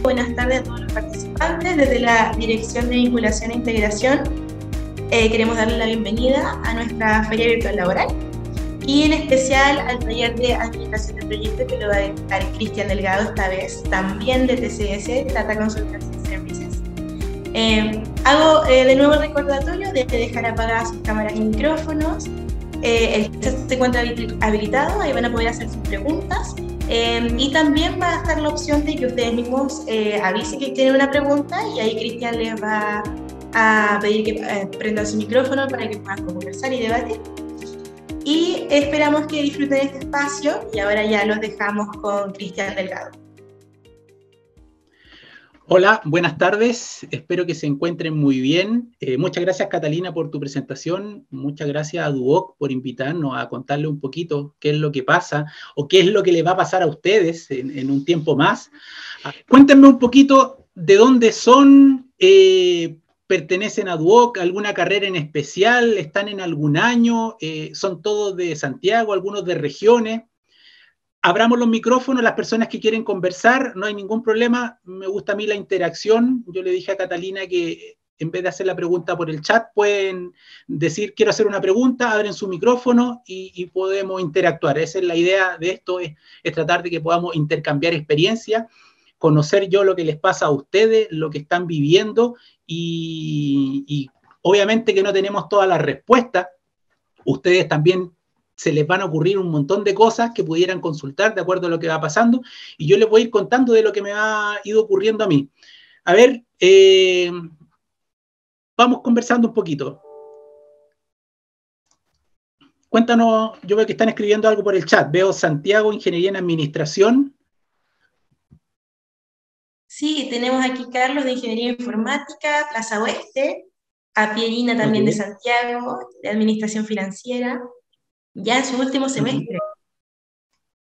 buenas tardes a todos los participantes. Desde la Dirección de Vinculación e Integración queremos darle la bienvenida a nuestra Feria Virtual Laboral y en especial al taller de Administración de Proyectos que lo va a dictar Cristian Delgado, esta vez también de TCS, Data Consultancy Services. Hago de nuevo el recordatorio de dejar apagadas sus cámaras y micrófonos. El chat se encuentra habilitado, ahí van a poder hacer sus preguntas. Y también va a estar la opción de que ustedes mismos avisen que tienen una pregunta y ahí Cristian les va a pedir que prendan su micrófono para que puedan conversar y debatir. Y esperamos que disfruten este espacio y ahora ya los dejamos con Cristian Delgado. Hola, buenas tardes, espero que se encuentren muy bien. Muchas gracias Catalina por tu presentación, muchas gracias a Duoc por invitarnos a contarle un poquito qué es lo que pasa o qué es lo que le va a pasar a ustedes en un tiempo más. Cuéntenme un poquito de dónde son, pertenecen a Duoc, alguna carrera en especial, están en algún año, son todos de Santiago, algunos de regiones. Abramos los micrófonos, las personas que quieren conversar, no hay ningún problema, me gusta a mí la interacción. Yo le dije a Catalina que en vez de hacer la pregunta por el chat, pueden decir, quiero hacer una pregunta, abren su micrófono y podemos interactuar. Esa es la idea de esto, es tratar de que podamos intercambiar experiencias, conocer yo lo que les pasa a ustedes, lo que están viviendo y obviamente que no tenemos todas las respuestas. Ustedes también se les van a ocurrir un montón de cosas que pudieran consultar de acuerdo a lo que va pasando, y yo les voy a ir contando de lo que me ha ido ocurriendo a mí. A ver, vamos conversando un poquito. Cuéntanos, yo veo que están escribiendo algo por el chat. Veo Santiago, Ingeniería en Administración. Sí, tenemos aquí Carlos de Ingeniería Informática, Plaza Oeste, a Pierina también de Santiago, de Administración Financiera. Ya en su último semestre.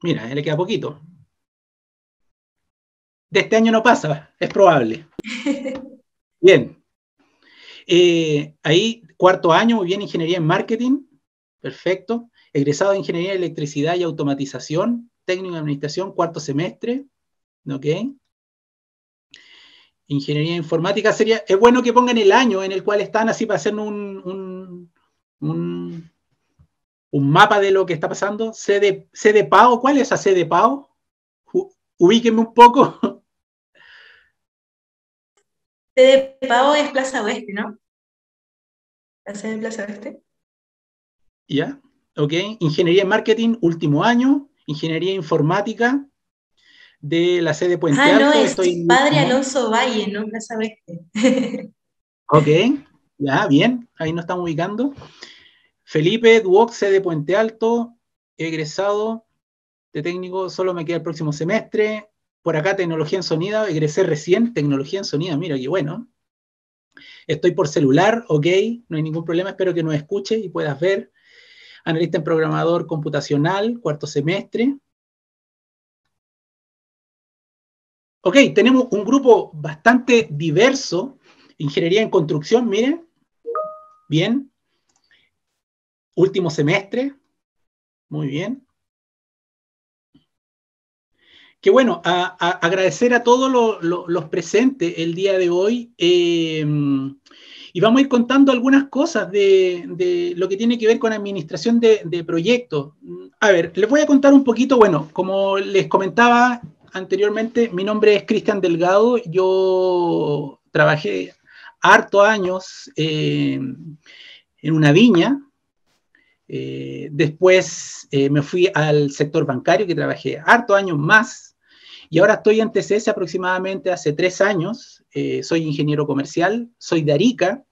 Mira, le queda poquito. De este año no pasa, es probable. Bien. Ahí, cuarto año, muy bien, Ingeniería en Marketing. Perfecto. Egresado de Ingeniería de Electricidad y Automatización, Técnico en Administración, cuarto semestre. Ok. Ingeniería Informática sería... Es bueno que pongan el año en el cual están, así para hacer un mapa de lo que está pasando. CDPAO, ¿cuál es esa CDPAO? Ubíquenme un poco. CDPAO es Plaza Oeste, ¿no? La sede de Plaza Oeste. Ya, ok. Ingeniería en Marketing, último año. Ingeniería Informática de la sede Puente Alto. No, es Padre Alonso Valle, ¿no? Plaza Oeste. Ok, ya, bien. Ahí nos estamos ubicando. Felipe Duoc, sede Puente Alto, egresado de técnico, solo me queda el próximo semestre. Por acá, tecnología en sonido, egresé recién, tecnología en sonido, mira qué bueno. Estoy por celular, ok, no hay ningún problema, espero que nos escuche y puedas ver. Analista en programador computacional, cuarto semestre. Ok, tenemos un grupo bastante diverso. Ingeniería en construcción, miren. Bien. Último semestre. Muy bien. Qué bueno, agradecer a todos los presentes el día de hoy. Y vamos a ir contando algunas cosas de lo que tiene que ver con administración de proyectos. A ver, les voy a contar un poquito, bueno, como les comentaba anteriormente, mi nombre es Cristian Delgado, yo trabajé hartos años en una viña, después me fui al sector bancario, que trabajé hartos años más, y ahora estoy en TCS aproximadamente hace 3 años, soy ingeniero comercial, soy de Arica,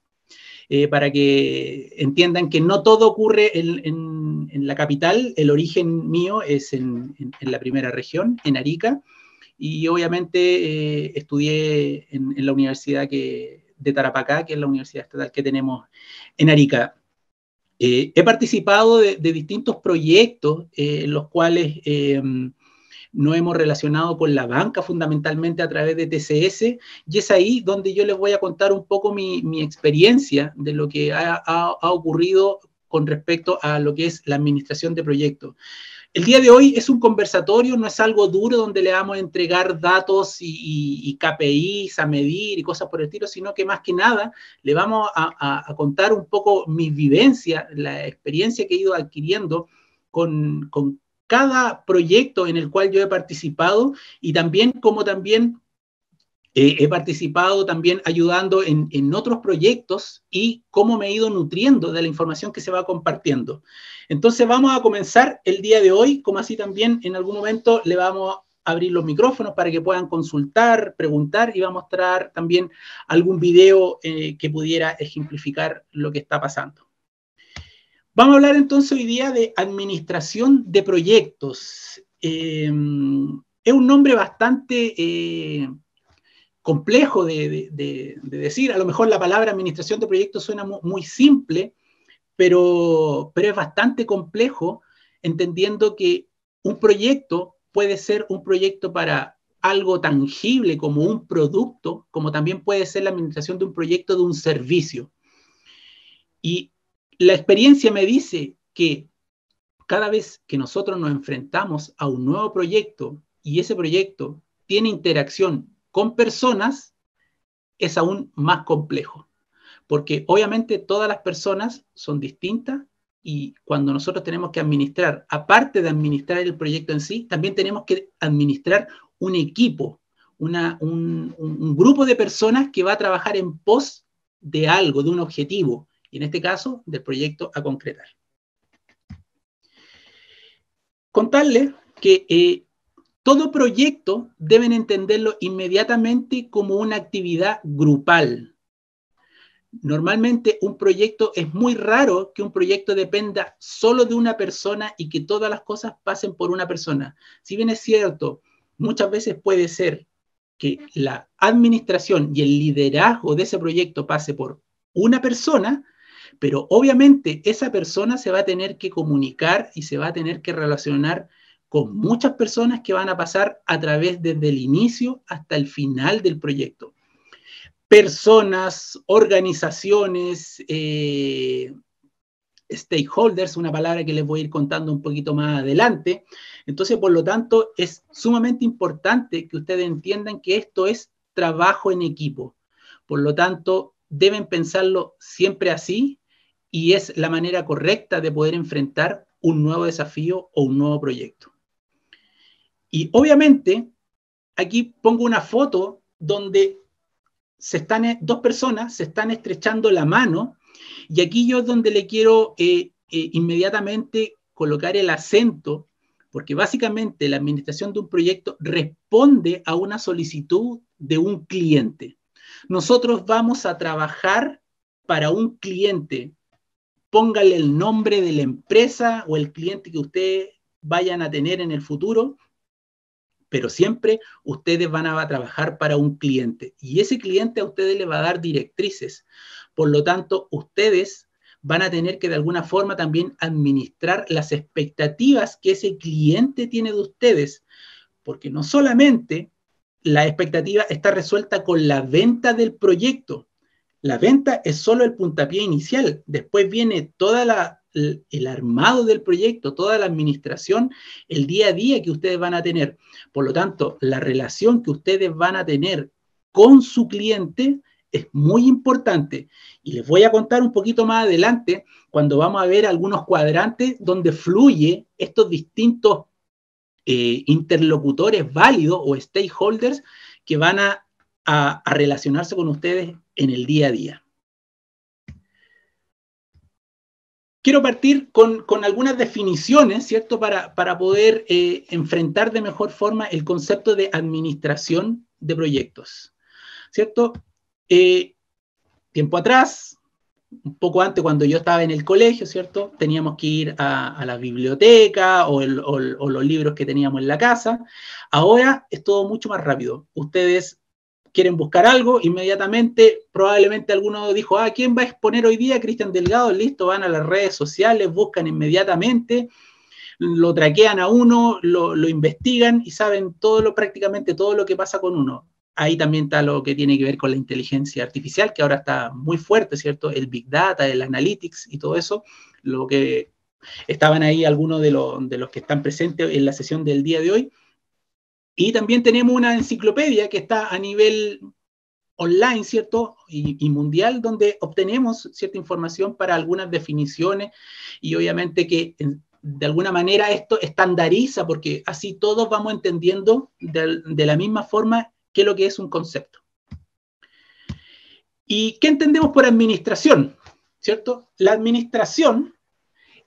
para que entiendan que no todo ocurre en la capital, el origen mío es en la primera región, en Arica, y obviamente estudié en la universidad de Tarapacá, que es la universidad estatal que tenemos en Arica. He participado de distintos proyectos en los cuales nos hemos relacionado con la banca fundamentalmente a través de TCS, y es ahí donde yo les voy a contar un poco mi experiencia de lo que ha ocurrido con respecto a lo que es la administración de proyectos. El día de hoy es un conversatorio, no es algo duro donde le vamos a entregar datos y KPIs a medir y cosas por el estilo, sino que más que nada le vamos a contar un poco mi vivencia, la experiencia que he ido adquiriendo con cada proyecto en el cual yo he participado y también como también he participado también ayudando en otros proyectos y cómo me he ido nutriendo de la información que se va compartiendo. Entonces vamos a comenzar el día de hoy, como así también en algún momento le vamos a abrir los micrófonos para que puedan consultar, preguntar y va a mostrar también algún video que pudiera ejemplificar lo que está pasando. Vamos a hablar entonces hoy día de administración de proyectos. Es un nombre bastante complejo de decir. A lo mejor la palabra administración de proyectos suena muy simple, pero es bastante complejo, entendiendo que un proyecto puede ser un proyecto para algo tangible como un producto, como también puede ser la administración de un proyecto de un servicio. Y la experiencia me dice que cada vez que nosotros nos enfrentamos a un nuevo proyecto y ese proyecto tiene interacción con personas, es aún más complejo, porque obviamente todas las personas son distintas y cuando nosotros tenemos que administrar, aparte de administrar el proyecto en sí, también tenemos que administrar un equipo, un grupo de personas que va a trabajar en pos de algo, de un objetivo, y en este caso, del proyecto a concretar. Contarles que todo proyecto deben entenderlo inmediatamente como una actividad grupal. Normalmente un proyecto, es muy raro que un proyecto dependa solo de una persona y que todas las cosas pasen por una persona. Si bien es cierto, muchas veces puede ser que la administración y el liderazgo de ese proyecto pase por una persona, pero obviamente esa persona se va a tener que comunicar y se va a tener que relacionar con muchas personas que van a pasar a través desde el inicio hasta el final del proyecto. Personas, organizaciones, stakeholders, una palabra que les voy a ir contando un poquito más adelante. Entonces, por lo tanto, es sumamente importante que ustedes entiendan que esto es trabajo en equipo. Por lo tanto, deben pensarlo siempre así y es la manera correcta de poder enfrentar un nuevo desafío o un nuevo proyecto. Y obviamente, aquí pongo una foto donde dos personas se están estrechando la mano y aquí yo es donde le quiero inmediatamente colocar el acento, porque básicamente la administración de un proyecto responde a una solicitud de un cliente. Nosotros vamos a trabajar para un cliente. Póngale el nombre de la empresa o el cliente que ustedes vayan a tener en el futuro, pero siempre ustedes van a trabajar para un cliente y ese cliente a ustedes les va a dar directrices. Por lo tanto, ustedes van a tener que de alguna forma también administrar las expectativas que ese cliente tiene de ustedes, porque no solamente la expectativa está resuelta con la venta del proyecto. La venta es solo el puntapié inicial, después viene toda el armado del proyecto, toda la administración, el día a día que ustedes van a tener. Por lo tanto, la relación que ustedes van a tener con su cliente es muy importante. Y les voy a contar un poquito más adelante, cuando vamos a ver algunos cuadrantes donde fluye estos distintos interlocutores válidos o stakeholders que van a relacionarse con ustedes en el día a día. Quiero partir con algunas definiciones, ¿cierto? Para poder enfrentar de mejor forma el concepto de administración de proyectos, ¿cierto? Tiempo atrás, un poco antes, cuando yo estaba en el colegio, ¿cierto? Teníamos que ir a la biblioteca o los libros que teníamos en la casa. Ahora es todo mucho más rápido. Ustedes quieren buscar algo, inmediatamente, probablemente alguno dijo, ¿quién va a exponer hoy día? Cristian Delgado, listo, van a las redes sociales, buscan inmediatamente, lo traquean a uno, lo investigan y saben prácticamente todo lo que pasa con uno. Ahí también está lo que tiene que ver con la inteligencia artificial, que ahora está muy fuerte, ¿cierto? El Big Data, el Analytics y todo eso, lo que Estaban ahí algunos de los que están presentes en la sesión del día de hoy. Y también tenemos una enciclopedia que está a nivel online, ¿cierto? Y mundial, donde obtenemos cierta información para algunas definiciones y obviamente que de alguna manera esto estandariza porque así todos vamos entendiendo de la misma forma qué es lo que es un concepto. ¿Y qué entendemos por administración? ¿Cierto? La administración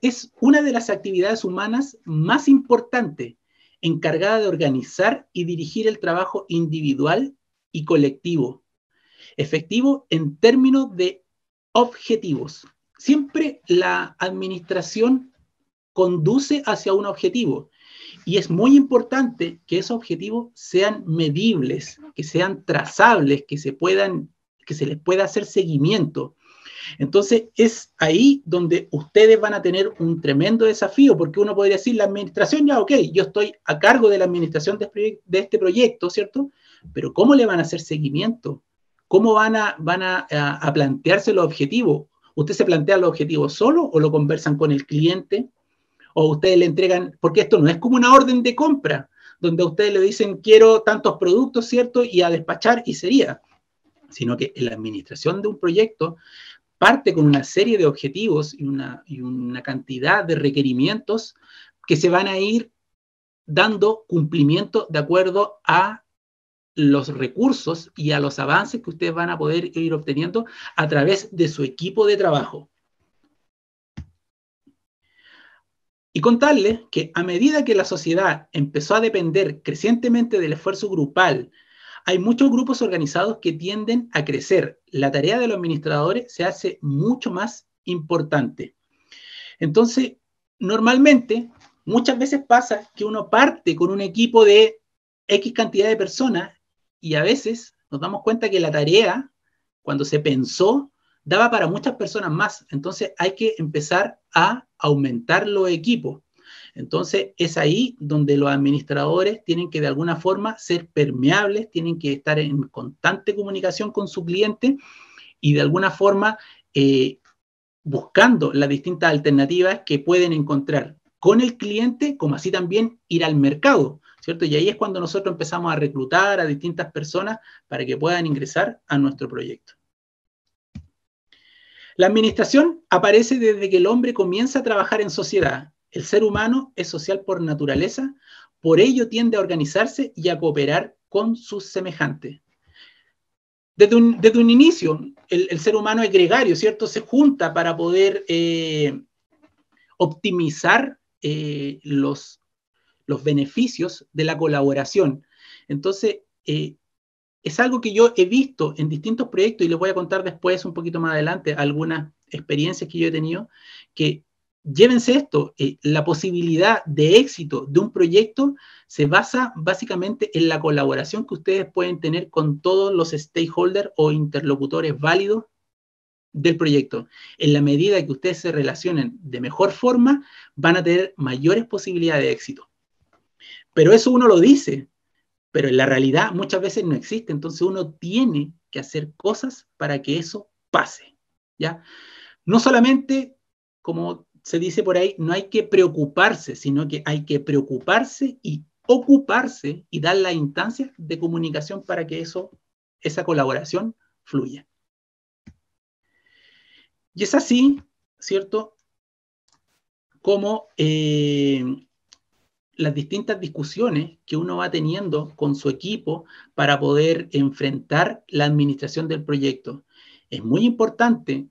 es una de las actividades humanas más importantes, encargada de organizar y dirigir el trabajo individual y colectivo, efectivo en términos de objetivos. Siempre la administración conduce hacia un objetivo y es muy importante que esos objetivos sean medibles, que sean trazables, que se les pueda hacer seguimiento. Entonces, es ahí donde ustedes van a tener un tremendo desafío, porque uno podría decir, la administración, ya, ok, yo estoy a cargo de la administración de este proyecto, ¿cierto? Pero ¿cómo le van a hacer seguimiento? ¿Cómo van a plantearse los objetivos? ¿Usted se plantea los objetivos solo o lo conversan con el cliente? ¿O ustedes le entregan, porque esto no es como una orden de compra, donde a ustedes le dicen, quiero tantos productos, ¿cierto? Y a despachar y sería, sino que en la administración de un proyecto parte con una serie de objetivos y una cantidad de requerimientos que se van a ir dando cumplimiento de acuerdo a los recursos y a los avances que ustedes van a poder ir obteniendo a través de su equipo de trabajo. Y contarles que a medida que la sociedad empezó a depender crecientemente del esfuerzo grupal, hay muchos grupos organizados que tienden a crecer. La tarea de los administradores se hace mucho más importante. Entonces, normalmente, muchas veces pasa que uno parte con un equipo de X cantidad de personas y a veces nos damos cuenta que la tarea, cuando se pensó, daba para muchas personas más. Entonces, hay que empezar a aumentar los equipos. Entonces, es ahí donde los administradores tienen que de alguna forma ser permeables, tienen que estar en constante comunicación con su cliente y de alguna forma buscando las distintas alternativas que pueden encontrar con el cliente, como así también ir al mercado, ¿cierto? Y ahí es cuando nosotros empezamos a reclutar a distintas personas para que puedan ingresar a nuestro proyecto. La administración aparece desde que el hombre comienza a trabajar en sociedad. El ser humano es social por naturaleza, por ello tiende a organizarse y a cooperar con sus semejantes. Desde un inicio, el ser humano es gregario, ¿cierto? Se junta para poder optimizar los beneficios de la colaboración. Entonces, es algo que yo he visto en distintos proyectos y les voy a contar después, un poquito más adelante, algunas experiencias que yo he tenido, que llévense esto, la posibilidad de éxito de un proyecto se basa básicamente en la colaboración que ustedes pueden tener con todos los stakeholders o interlocutores válidos del proyecto. En la medida que ustedes se relacionen de mejor forma, van a tener mayores posibilidades de éxito. Pero eso uno lo dice, pero en la realidad muchas veces no existe, entonces uno tiene que hacer cosas para que eso pase, ¿ya? No solamente, como se dice por ahí, no hay que preocuparse, sino que hay que preocuparse y ocuparse y dar las instancias de comunicación para que esa colaboración fluya. Y es así, ¿cierto?, como las distintas discusiones que uno va teniendo con su equipo para poder enfrentar la administración del proyecto. Es muy importante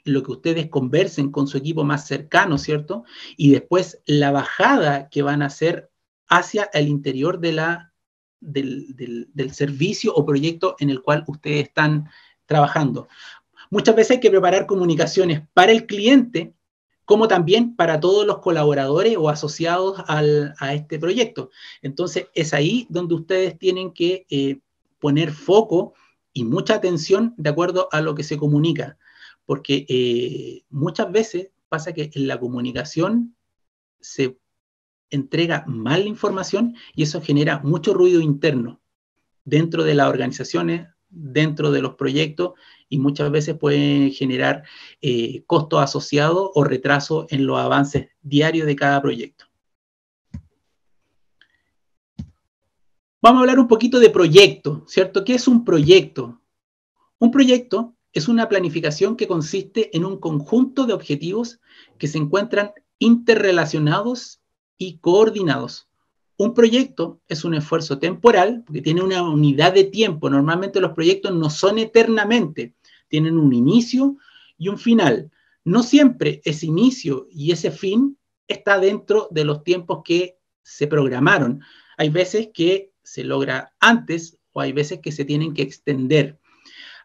lo que ustedes conversen con su equipo más cercano, ¿cierto? Y después la bajada que van a hacer hacia el interior del servicio o proyecto en el cual ustedes están trabajando. Muchas veces hay que preparar comunicaciones para el cliente, como también para todos los colaboradores o asociados a este proyecto. Entonces, es ahí donde ustedes tienen que poner foco y mucha atención de acuerdo a lo que se comunica, porque muchas veces pasa que en la comunicación se entrega mal la información y eso genera mucho ruido interno dentro de las organizaciones dentro de los proyectos y muchas veces pueden generar costos asociados o retraso en los avances diarios de cada proyecto. Vamos a hablar un poquito de proyecto, ¿cierto? ¿Qué es un proyecto? Un proyecto es una planificación que consiste en un conjunto de objetivos que se encuentran interrelacionados y coordinados. Un proyecto es un esfuerzo temporal porque tiene una unidad de tiempo. Normalmente los proyectos no son eternamente, tienen un inicio y un final. No siempre ese inicio y ese fin está dentro de los tiempos que se programaron. Hay veces que se logra antes o hay veces que se tienen que extender.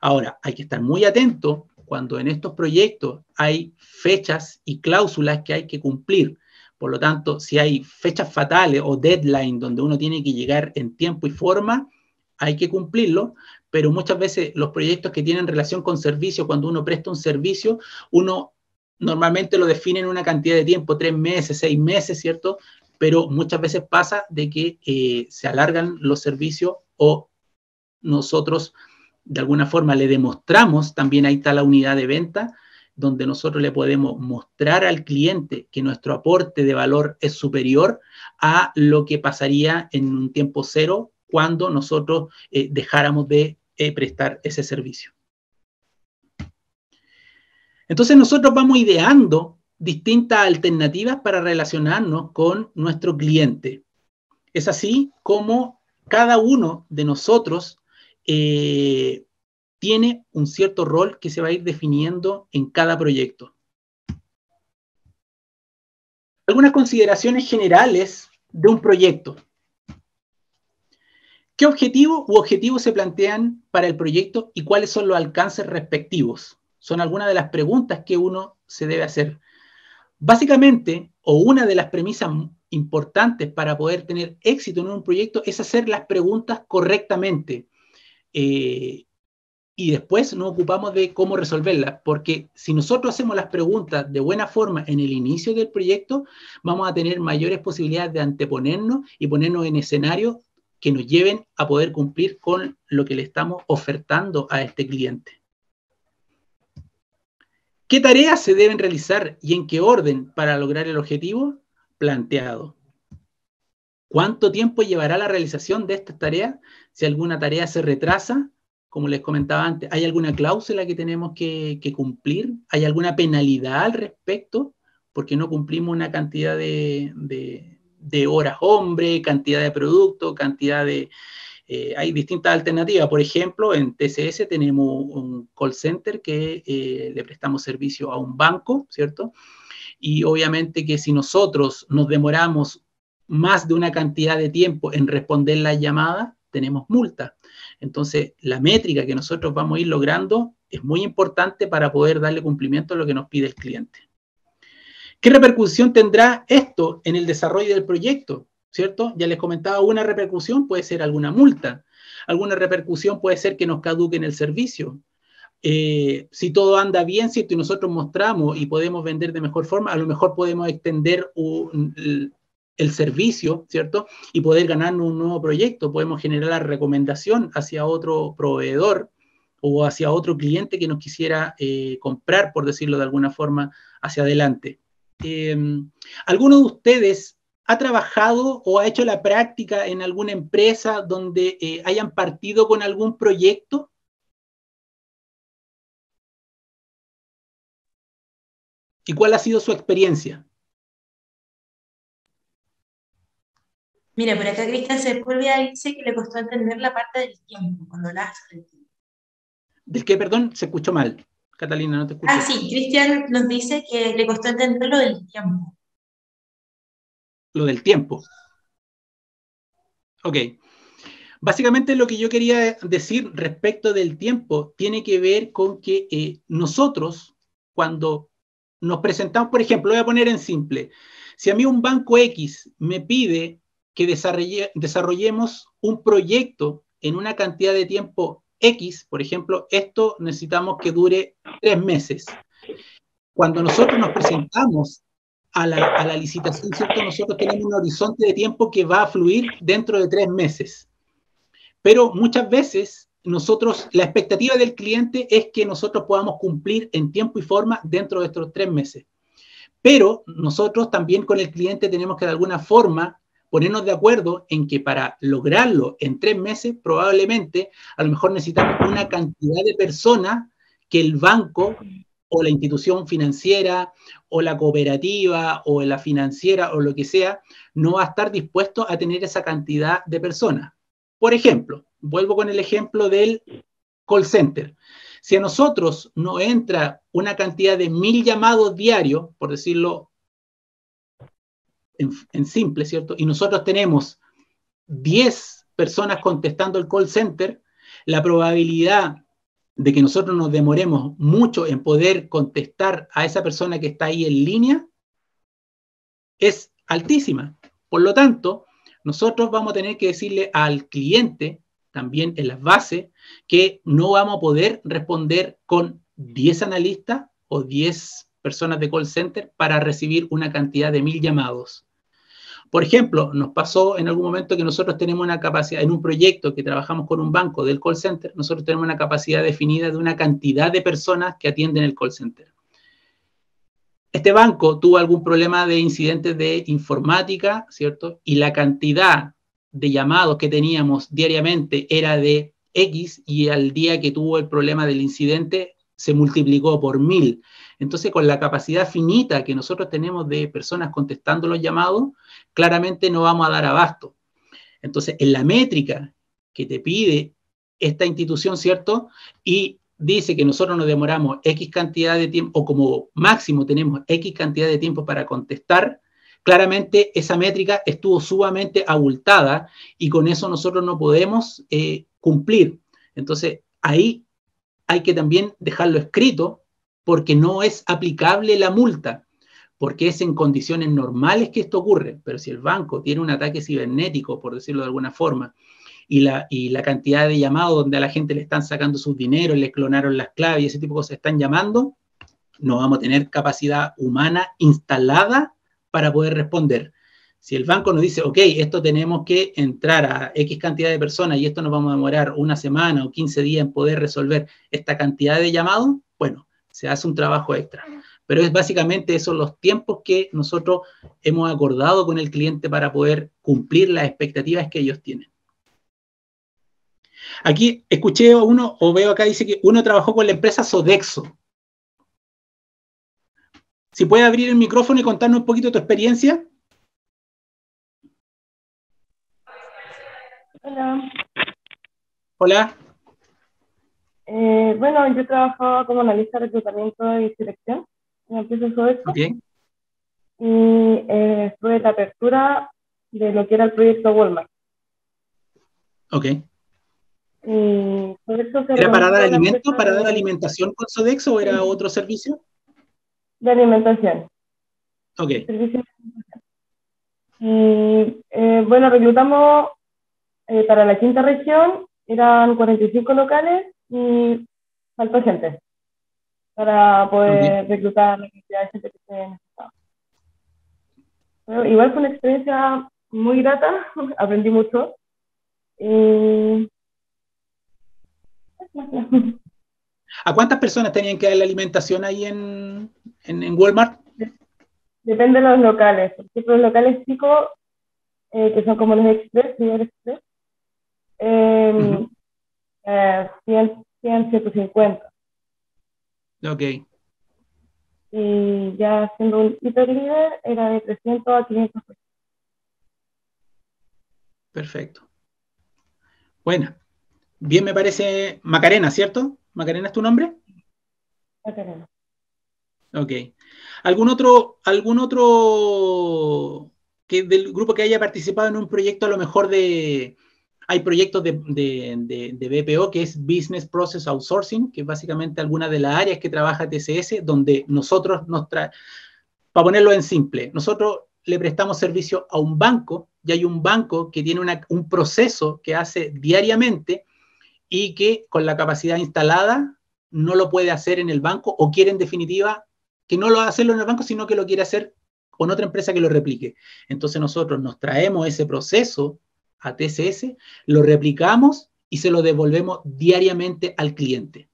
Ahora, hay que estar muy atento cuando en estos proyectos hay fechas y cláusulas que hay que cumplir. Por lo tanto, si hay fechas fatales o deadline donde uno tiene que llegar en tiempo y forma, hay que cumplirlo, pero muchas veces los proyectos que tienen relación con servicio, cuando uno presta un servicio, uno normalmente lo define en una cantidad de tiempo, 3 meses, 6 meses, ¿cierto? Pero muchas veces pasa de que se alargan los servicios o nosotros de alguna forma le demostramos, también ahí está la unidad de venta, donde nosotros le podemos mostrar al cliente que nuestro aporte de valor es superior a lo que pasaría en un tiempo cero cuando nosotros dejáramos de prestar ese servicio. Entonces nosotros vamos ideando distintas alternativas para relacionarnos con nuestro cliente. Es así como cada uno de nosotros tiene un cierto rol que se va a ir definiendo en cada proyecto. Algunas consideraciones generales de un proyecto. ¿Qué objetivo u objetivos se plantean para el proyecto y cuáles son los alcances respectivos? Son algunas de las preguntas que uno se debe hacer. Básicamente, o una de las premisas importantes para poder tener éxito en un proyecto es hacer las preguntas correctamente. Y después nos ocupamos de cómo resolverlas, porque si nosotros hacemos las preguntas de buena forma en el inicio del proyecto, vamos a tener mayores posibilidades de anteponernos y ponernos en escenarios que nos lleven a poder cumplir con lo que le estamos ofertando a este cliente. ¿Qué tareas se deben realizar y en qué orden para lograr el objetivo planteado? ¿Cuánto tiempo llevará la realización de estas tareas? Si alguna tarea se retrasa, como les comentaba antes, ¿hay alguna cláusula que tenemos que cumplir? ¿Hay alguna penalidad al respecto? Porque no cumplimos una cantidad de horas hombre, cantidad de producto, cantidad de... hay distintas alternativas. Por ejemplo, en TCS tenemos un call center que le prestamos servicio a un banco, ¿cierto? Y obviamente que si nosotros nos demoramos más de una cantidad de tiempo en responder las llamadas, tenemos multa. Entonces, la métrica que nosotros vamos a ir logrando es muy importante para poder darle cumplimiento a lo que nos pide el cliente. ¿Qué repercusión tendrá esto en el desarrollo del proyecto? ¿Cierto? Ya les comentaba, una repercusión puede ser alguna multa, alguna repercusión puede ser que nos caduquen el servicio. Si todo anda bien, ¿cierto? Y nosotros mostramos y podemos vender de mejor forma, a lo mejor podemos extender el servicio, ¿cierto? Y poder ganarnos un nuevo proyecto. Podemos generar la recomendación hacia otro proveedor o hacia otro cliente que nos quisiera comprar, por decirlo de alguna forma, hacia adelante. ¿Alguno de ustedes ha trabajado o ha hecho la práctica en alguna empresa donde hayan partido con algún proyecto? ¿Y cuál ha sido su experiencia? Mira, por acá Cristian Sepúlveda dice que le costó entender la parte del tiempo, cuando la hace. ¿Del qué, perdón? Se escuchó mal. Catalina, no te escucho. Ah, sí, Cristian nos dice que le costó entender lo del tiempo. Lo del tiempo. Ok. Básicamente lo que yo quería decir respecto del tiempo tiene que ver con que nosotros, cuando nos presentamos, por ejemplo, lo voy a poner en simple, si a mí un banco X me pide que desarrollemos un proyecto en una cantidad de tiempo X, por ejemplo, esto necesitamos que dure 3 meses. Cuando nosotros nos presentamos a la licitación, ¿cierto? Nosotros tenemos un horizonte de tiempo que va a fluir dentro de 3 meses. Pero muchas veces nosotros, la expectativa del cliente es que nosotros podamos cumplir en tiempo y forma dentro de estos 3 meses. Pero nosotros también con el cliente tenemos que de alguna forma ponernos de acuerdo en que para lograrlo en 3 meses, probablemente, a lo mejor necesitamos una cantidad de personas que el banco o la institución financiera o la cooperativa o la financiera o lo que sea, no va a estar dispuesto a tener esa cantidad de personas. Por ejemplo, vuelvo con el ejemplo del call center. Si a nosotros nos entra una cantidad de 1000 llamados diarios, por decirlo en simple, ¿cierto? Y nosotros tenemos 10 personas contestando el call center, la probabilidad de que nosotros nos demoremos mucho en poder contestar a esa persona que está ahí en línea es altísima. Por lo tanto, nosotros vamos a tener que decirle al cliente, también en las bases, que no vamos a poder responder con 10 analistas o 10 personas de call center para recibir una cantidad de 1000 llamados. Por ejemplo, nos pasó en algún momento que nosotros tenemos una capacidad, en un proyecto que trabajamos con un banco del call center, nosotros tenemos una capacidad definida de una cantidad de personas que atienden el call center. Este banco tuvo algún problema de incidentes de informática, ¿cierto? Y la cantidad de llamados que teníamos diariamente era de X y al día que tuvo el problema del incidente se multiplicó por 1000. Entonces, con la capacidad finita que nosotros tenemos de personas contestando los llamados, claramente no vamos a dar abasto. Entonces, en la métrica que te pide esta institución, ¿cierto? Y dice que nosotros nos demoramos X cantidad de tiempo, o como máximo tenemos X cantidad de tiempo para contestar, claramente esa métrica estuvo sumamente abultada y con eso nosotros no podemos cumplir. Entonces, ahí hay que también dejarlo escrito porque no es aplicable la multa, porque es en condiciones normales que esto ocurre, pero si el banco tiene un ataque cibernético, por decirlo de alguna forma, y la cantidad de llamados donde a la gente le están sacando sus dineros, le clonaron las claves y ese tipo de cosas están llamando, no vamos a tener capacidad humana instalada para poder responder. Si el banco nos dice, ok, esto tenemos que entrar a X cantidad de personas y esto nos vamos a demorar una semana o 15 días en poder resolver esta cantidad de llamados, bueno, se hace un trabajo extra. Pero es básicamente esos los tiempos que nosotros hemos acordado con el cliente para poder cumplir las expectativas que ellos tienen. Aquí escuché a uno, o veo acá, dice que uno trabajó con la empresa Sodexo. Si puedes abrir el micrófono y contarnos un poquito tu experiencia. Hola. Hola. Bueno, yo trabajaba como analista de reclutamiento y selección en la empresa Sodexo. Okay. Y estuve en la apertura de lo que era el proyecto Walmart. Ok. Y Sodexo ¿Era para dar alimento, para dar alimentación con Sodexo o era otro servicio? De alimentación. Ok. Servicio de alimentación. Y bueno, reclutamos para la quinta región, eran 45 locales y faltó gente para poder reclutar la cantidad de gente que se necesitaba. Bueno, igual fue una experiencia muy grata, aprendí mucho. ¿A cuántas personas tenían que dar la alimentación ahí en Walmart? Depende de los locales. Por ejemplo, los locales chicos, que son como los Express, nivel Express, 100, 150. Ok. Y ya siendo un hiperlíder, era de 300 a 500 pesos. Perfecto. Bueno, bien me parece Macarena, ¿cierto? ¿Macarena es tu nombre? Macarena. Ok. ¿Algún otro que del grupo que haya participado en un proyecto a lo mejor de... Hay proyectos de BPO que es Business Process Outsourcing, que es básicamente alguna de las áreas que trabaja TCS, donde nosotros para ponerlo en simple, nosotros le prestamos servicio a un banco y hay un banco que tiene un proceso que hace diariamente y que con la capacidad instalada no lo puede hacer en el banco o quiere en definitiva que no lo haga hacerlo en el banco, sino que lo quiere hacer con otra empresa que lo replique. Entonces nosotros nos traemos ese proceso a TCS, lo replicamos y se lo devolvemos diariamente al cliente.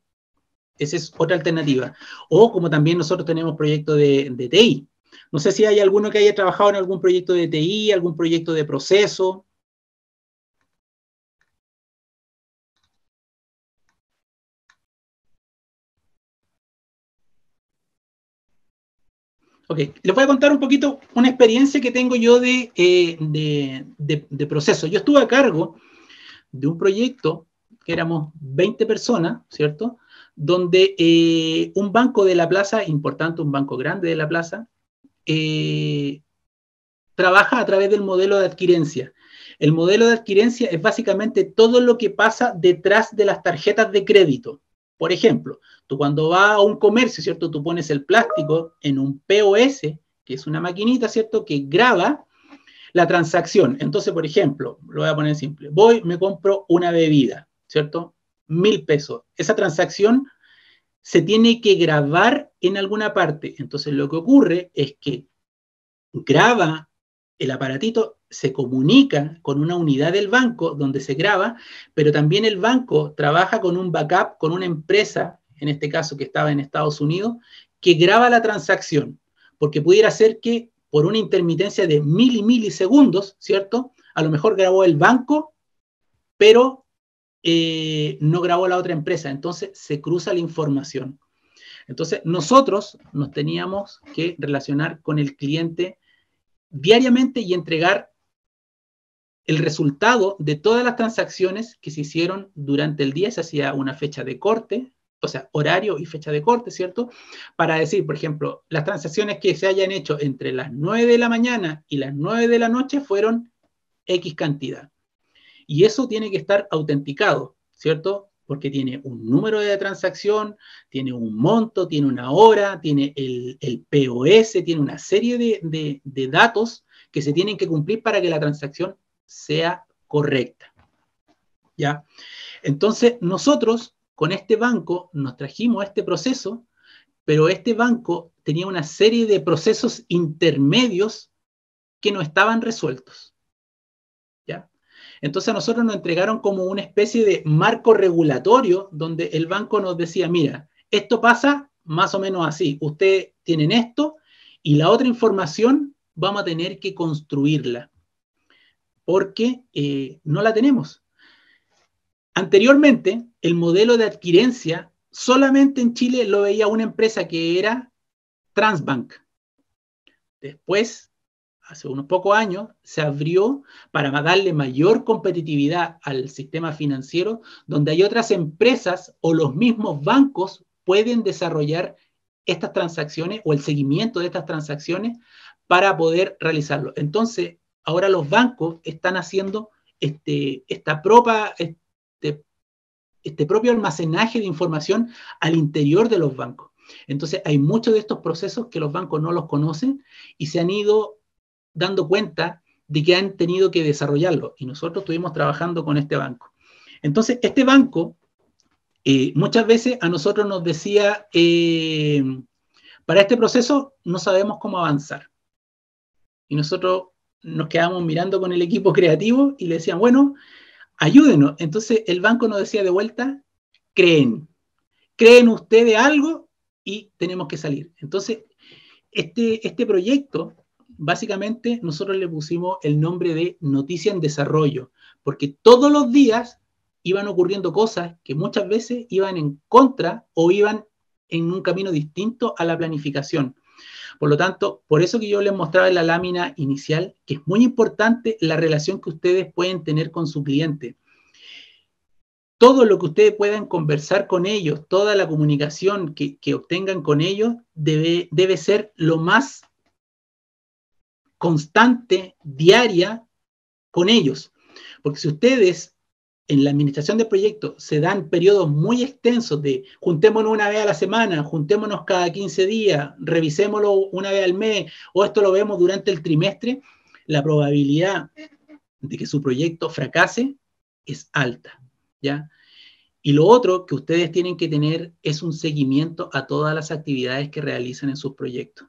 Esa es otra alternativa. O como también nosotros tenemos proyectos de TI. No sé si hay alguno que haya trabajado en algún proyecto de TI, algún proyecto de proceso. Ok, les voy a contar un poquito una experiencia que tengo yo de proceso. Yo estuve a cargo de un proyecto que éramos 20 personas, ¿cierto? Donde un banco de la plaza, importante, un banco grande de la plaza, trabaja a través del modelo de adquirencia. El modelo de adquirencia es básicamente todo lo que pasa detrás de las tarjetas de crédito. Por ejemplo, tú cuando vas a un comercio, ¿cierto? Tú pones el plástico en un POS, que es una maquinita, ¿cierto? Que graba la transacción. Entonces, por ejemplo, lo voy a poner simple. Voy, me compro una bebida, ¿cierto? 1.000 pesos. Esa transacción se tiene que grabar en alguna parte. Entonces, lo que ocurre es que graba el aparatito, se comunica con una unidad del banco donde se graba, pero también el banco trabaja con un backup, con una empresa, en este caso que estaba en Estados Unidos, que graba la transacción, porque pudiera ser que por una intermitencia de milisegundos, ¿cierto? A lo mejor grabó el banco, pero no grabó la otra empresa, entonces se cruza la información. Entonces nosotros nos teníamos que relacionar con el cliente diariamente y entregar el resultado de todas las transacciones que se hicieron durante el día. Se hacía una fecha de corte, o sea, horario y fecha de corte, ¿cierto? Para decir, por ejemplo, las transacciones que se hayan hecho entre las 9 de la mañana y las 9 de la noche fueron X cantidad. Y eso tiene que estar autenticado, ¿cierto? Porque tiene un número de transacción, tiene un monto, tiene una hora, tiene el POS, tiene una serie de datos que se tienen que cumplir para que la transacción sea correcta. ¿Ya? Entonces, nosotros con este banco nos trajimos este proceso, pero este banco tenía una serie de procesos intermedios que no estaban resueltos. ¿Ya? Entonces a nosotros nos entregaron como una especie de marco regulatorio donde el banco nos decía, mira, esto pasa más o menos así, ustedes tienen esto y la otra información vamos a tener que construirla porque no la tenemos. Anteriormente, el modelo de adquirencia solamente en Chile lo veía una empresa que era Transbank. Después, hace unos pocos años, se abrió para darle mayor competitividad al sistema financiero, donde hay otras empresas o los mismos bancos pueden desarrollar estas transacciones o el seguimiento de estas transacciones para poder realizarlo. Entonces, ahora los bancos están haciendo este propio almacenaje de información al interior de los bancos. Entonces, hay muchos de estos procesos que los bancos no los conocen y se han ido dando cuenta de que han tenido que desarrollarlo. Y nosotros estuvimos trabajando con este banco. Entonces, este banco muchas veces a nosotros nos decía, para este proceso no sabemos cómo avanzar. Y nosotros nos quedamos mirando con el equipo creativo y le decían, bueno, ayúdenos. Entonces, el banco nos decía de vuelta, creen ustedes algo y tenemos que salir. Entonces, este proyecto, básicamente, nosotros le pusimos el nombre de Noticia en Desarrollo, porque todos los días iban ocurriendo cosas que muchas veces iban en contra o iban en un camino distinto a la planificación. Por lo tanto, por eso que yo les mostraba en la lámina inicial, que es muy importante la relación que ustedes pueden tener con su cliente. Todo lo que ustedes puedan conversar con ellos, toda la comunicación que obtengan con ellos debe ser lo más constante, diaria, con ellos. Porque si ustedes en la administración de proyectos se dan periodos muy extensos de juntémonos una vez a la semana, juntémonos cada 15 días, revisémoslo una vez al mes, o esto lo vemos durante el trimestre, la probabilidad de que su proyecto fracase es alta, ¿ya? Y lo otro que ustedes tienen que tener es un seguimiento a todas las actividades que realizan en sus proyectos.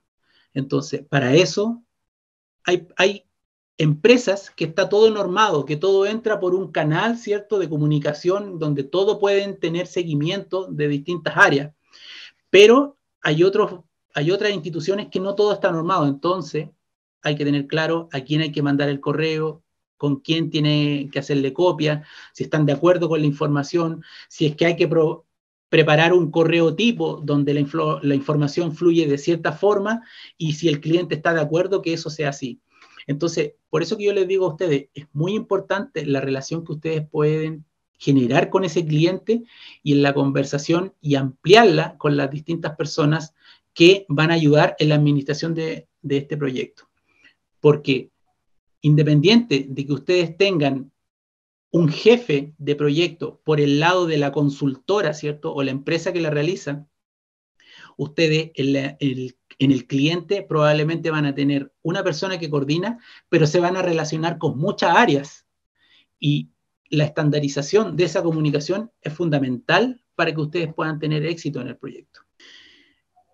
Entonces, para eso hay empresas que está todo normado, que todo entra por un canal, ¿cierto?, de comunicación donde todo pueden tener seguimiento de distintas áreas. Pero hay otras instituciones que no todo está normado, entonces hay que tener claro a quién hay que mandar el correo, con quién tiene que hacerle copia, si están de acuerdo con la información, si es que hay que preparar un correo tipo donde la información fluye de cierta forma y si el cliente está de acuerdo que eso sea así. Entonces, por eso que yo les digo a ustedes, es muy importante la relación que ustedes pueden generar con ese cliente y en la conversación y ampliarla con las distintas personas que van a ayudar en la administración de este proyecto. Porque independiente de que ustedes tengan un jefe de proyecto por el lado de la consultora, ¿cierto? O la empresa que la realiza, ustedes en el cliente probablemente van a tener una persona que coordina, pero se van a relacionar con muchas áreas. Y la estandarización de esa comunicación es fundamental para que ustedes puedan tener éxito en el proyecto.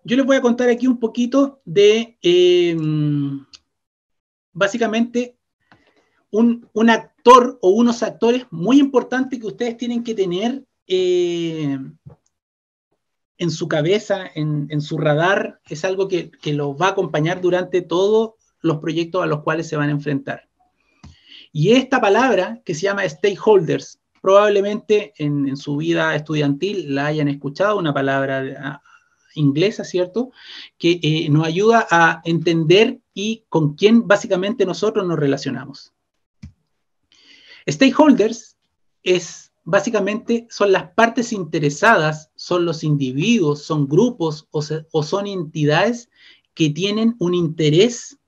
Yo les voy a contar aquí un poquito de, básicamente, un actor o unos actores muy importantes que ustedes tienen que tener en su cabeza, en su radar. Es algo que los va a acompañar durante todos los proyectos a los cuales se van a enfrentar. Y esta palabra que se llama stakeholders, probablemente en su vida estudiantil la hayan escuchado, una palabra inglesa, ¿cierto? Que nos ayuda a entender y con quién básicamente nosotros nos relacionamos. Stakeholders básicamente son las partes interesadas, son los individuos, son grupos o son entidades que tienen un interés,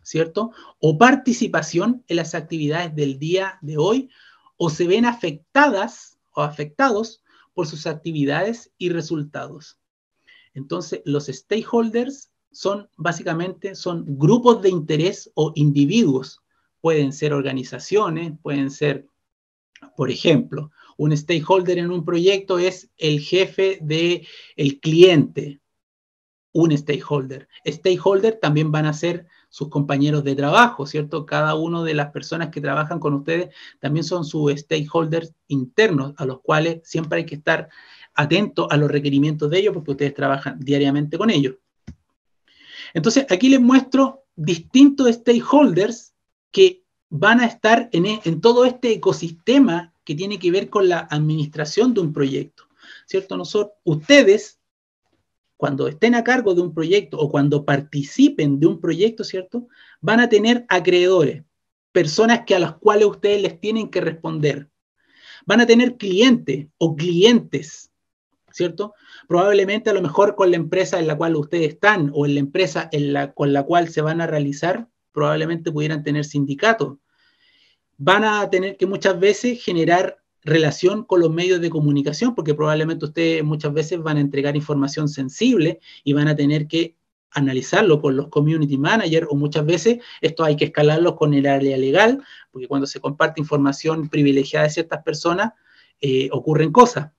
¿cierto?, o participación en las actividades del día de hoy, o se ven afectadas o afectados por sus actividades y resultados. Entonces, los stakeholders básicamente son grupos de interés o individuos. Pueden ser organizaciones, pueden ser, por ejemplo, un stakeholder en un proyecto es el jefe del cliente, un stakeholder. Stakeholder también van a ser sus compañeros de trabajo, ¿cierto? Cada una de las personas que trabajan con ustedes también son sus stakeholders internos, a los cuales siempre hay que estar atentos a los requerimientos de ellos porque ustedes trabajan diariamente con ellos. Entonces, aquí les muestro distintos stakeholders que van a estar en todo este ecosistema que tiene que ver con la administración de un proyecto, ¿cierto? Ustedes, cuando estén a cargo de un proyecto o cuando participen de un proyecto, ¿cierto?, van a tener acreedores, personas a las cuales ustedes les tienen que responder. Van a tener clientes o clientes, ¿cierto? Probablemente a lo mejor con la empresa en la cual ustedes están o en la empresa con la cual se van a realizar, probablemente pudieran tener sindicatos. Van a tener que muchas veces generar relación con los medios de comunicación, porque probablemente ustedes muchas veces van a entregar información sensible y van a tener que analizarlo con los community managers, o muchas veces esto hay que escalarlo con el área legal, porque cuando se comparte información privilegiada de ciertas personas, ocurren cosas.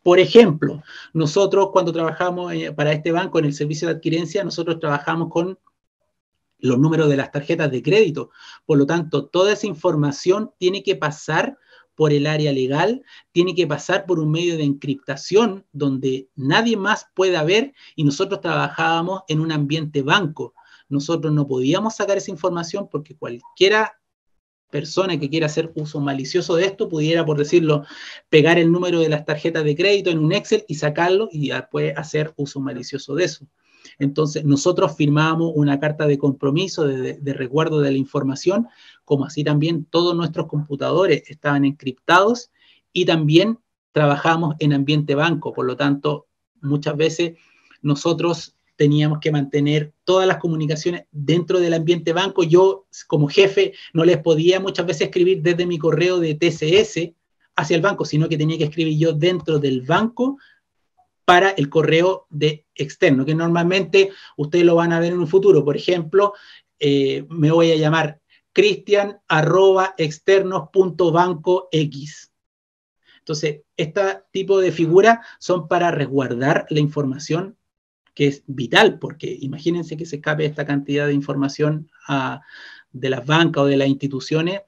Por ejemplo, nosotros cuando trabajamos para este banco en el servicio de adquirencia, nosotros trabajamos con los números de las tarjetas de crédito. Por lo tanto, toda esa información tiene que pasar por el área legal, tiene que pasar por un medio de encriptación donde nadie más pueda ver, y nosotros trabajábamos en un ambiente banco. Nosotros no podíamos sacar esa información porque cualquiera persona que quiera hacer uso malicioso de esto pudiera, por decirlo, pegar el número de las tarjetas de crédito en un Excel y sacarlo y después hacer uso malicioso de eso. Entonces, nosotros firmábamos una carta de compromiso de resguardo de la información, como así también todos nuestros computadores estaban encriptados y también trabajamos en ambiente banco. Por lo tanto, muchas veces nosotros teníamos que mantener todas las comunicaciones dentro del ambiente banco. Yo, como jefe, no les podía muchas veces escribir desde mi correo de TCS hacia el banco, sino que tenía que escribir yo dentro del banco para el correo de externo, que normalmente ustedes lo van a ver en un futuro. Por ejemplo, me voy a llamar cristian@externos.bancox. Entonces, este tipo de figuras son para resguardar la información, que es vital, porque imagínense que se escape esta cantidad de información las bancas o de las instituciones,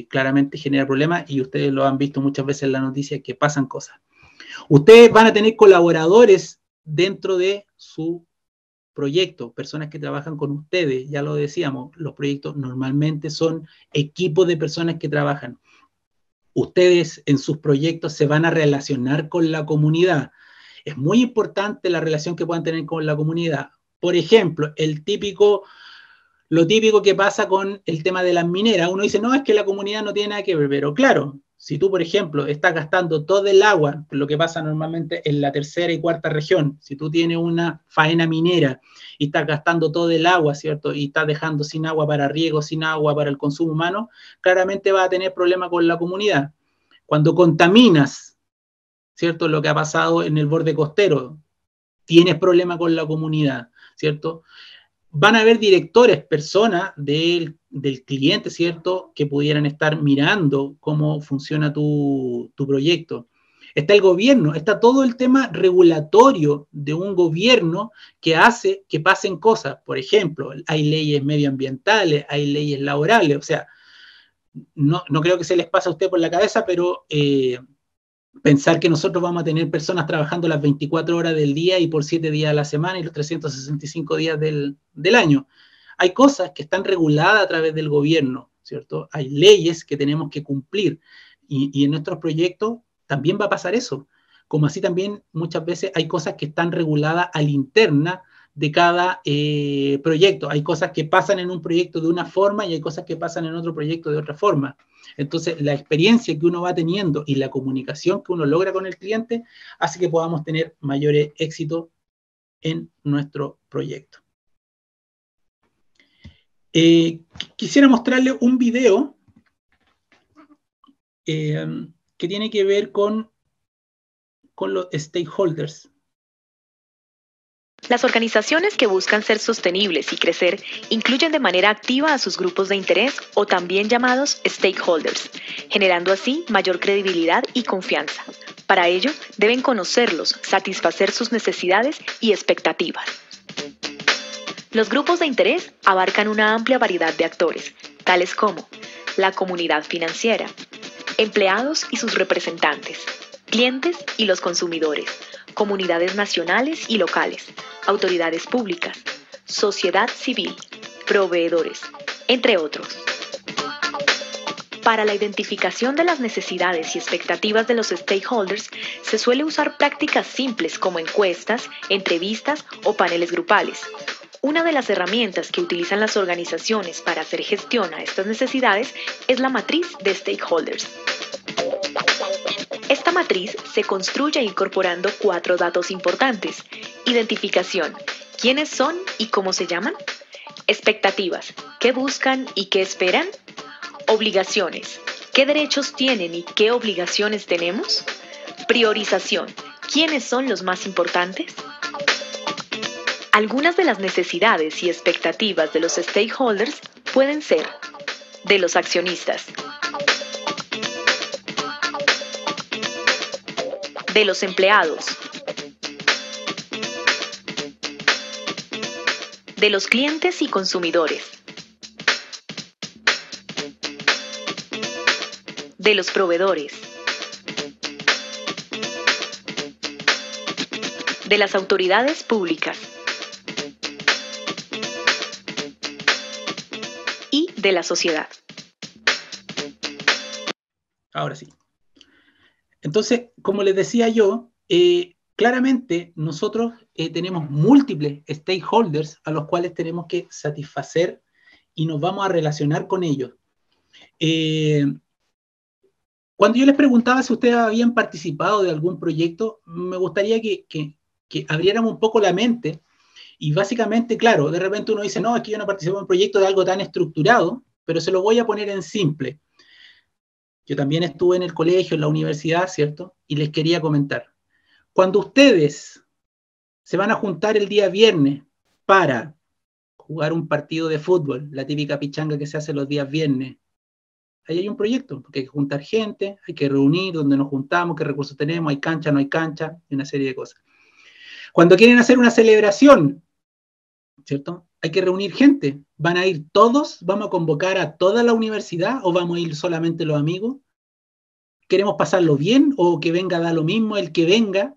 claramente genera problemas, y ustedes lo han visto muchas veces en la noticia, que pasan cosas. Ustedes van a tener colaboradores dentro de su proyecto, personas que trabajan con ustedes, ya lo decíamos, los proyectos normalmente son equipos de personas que trabajan. Ustedes en sus proyectos se van a relacionar con la comunidad. Es muy importante la relación que puedan tener con la comunidad. Por ejemplo, lo típico que pasa con el tema de las mineras. Uno dice, no, es que la comunidad no tiene nada que ver, pero claro, si tú, por ejemplo, estás gastando todo el agua, lo que pasa normalmente en la tercera y cuarta región, si tú tienes una faena minera y estás gastando todo el agua, ¿cierto? Y estás dejando sin agua para riego, sin agua para el consumo humano, claramente vas a tener problemas con la comunidad. Cuando contaminas, ¿cierto? Lo que ha pasado en el borde costero, tienes problemas con la comunidad, ¿cierto? Van a haber directores, personas del cliente, ¿cierto?, que pudieran estar mirando cómo funciona tu proyecto. Está el gobierno, está todo el tema regulatorio de un gobierno que hace que pasen cosas. Por ejemplo, hay leyes medioambientales, hay leyes laborales, o sea, no creo que se les pase a usted por la cabeza, pero pensar que nosotros vamos a tener personas trabajando las 24 horas del día y por 7 días a la semana y los 365 días del año. Hay cosas que están reguladas a través del gobierno, ¿cierto? Hay leyes que tenemos que cumplir y en nuestros proyectos también va a pasar eso. Como así también muchas veces hay cosas que están reguladas a la interna de cada proyecto. Hay cosas que pasan en un proyecto de una forma y hay cosas que pasan en otro proyecto de otra forma. Entonces, la experiencia que uno va teniendo y la comunicación que uno logra con el cliente hace que podamos tener mayores éxitos en nuestro proyecto. Quisiera mostrarle un video que tiene que ver con los stakeholders. Las organizaciones que buscan ser sostenibles y crecer incluyen de manera activa a sus grupos de interés o también llamados stakeholders, generando así mayor credibilidad y confianza. Para ello, deben conocerlos, satisfacer sus necesidades y expectativas. Los grupos de interés abarcan una amplia variedad de actores, tales como la comunidad financiera, empleados y sus representantes, clientes y los consumidores, comunidades nacionales y locales, autoridades públicas, sociedad civil, proveedores, entre otros. Para la identificación de las necesidades y expectativas de los stakeholders, se suele usar prácticas simples como encuestas, entrevistas o paneles grupales. Una de las herramientas que utilizan las organizaciones para hacer gestión a estas necesidades es la matriz de stakeholders. Esta matriz se construye incorporando 4 datos importantes: identificación, quiénes son y cómo se llaman; expectativas, qué buscan y qué esperan; obligaciones, qué derechos tienen y qué obligaciones tenemos; priorización, quiénes son los más importantes. Algunas de las necesidades y expectativas de los stakeholders pueden ser de los accionistas, de los empleados, de los clientes y consumidores, de los proveedores, de las autoridades públicas y de la sociedad. Ahora sí. Entonces, como les decía yo, claramente nosotros tenemos múltiples stakeholders a los cuales tenemos que satisfacer y nos vamos a relacionar con ellos. Cuando yo les preguntaba si ustedes habían participado de algún proyecto, me gustaría que abriéramos un poco la mente y básicamente, claro, de repente uno dice, no, es que yo no participo en un proyecto de algo tan estructurado, pero se lo voy a poner en simple. Yo también estuve en el colegio, en la universidad, ¿cierto? Y les quería comentar. Cuando ustedes se van a juntar el día viernes para jugar un partido de fútbol, la típica pichanga que se hace los días viernes, ahí hay un proyecto, porque hay que juntar gente, hay que reunir donde nos juntamos, qué recursos tenemos, hay cancha, no hay cancha, y una serie de cosas. Cuando quieren hacer una celebración, ¿cierto? hay que reunir gente. ¿Van a ir todos? ¿Vamos a convocar a toda la universidad o vamos a ir solamente los amigos? ¿Queremos pasarlo bien o que venga da lo mismo el que venga?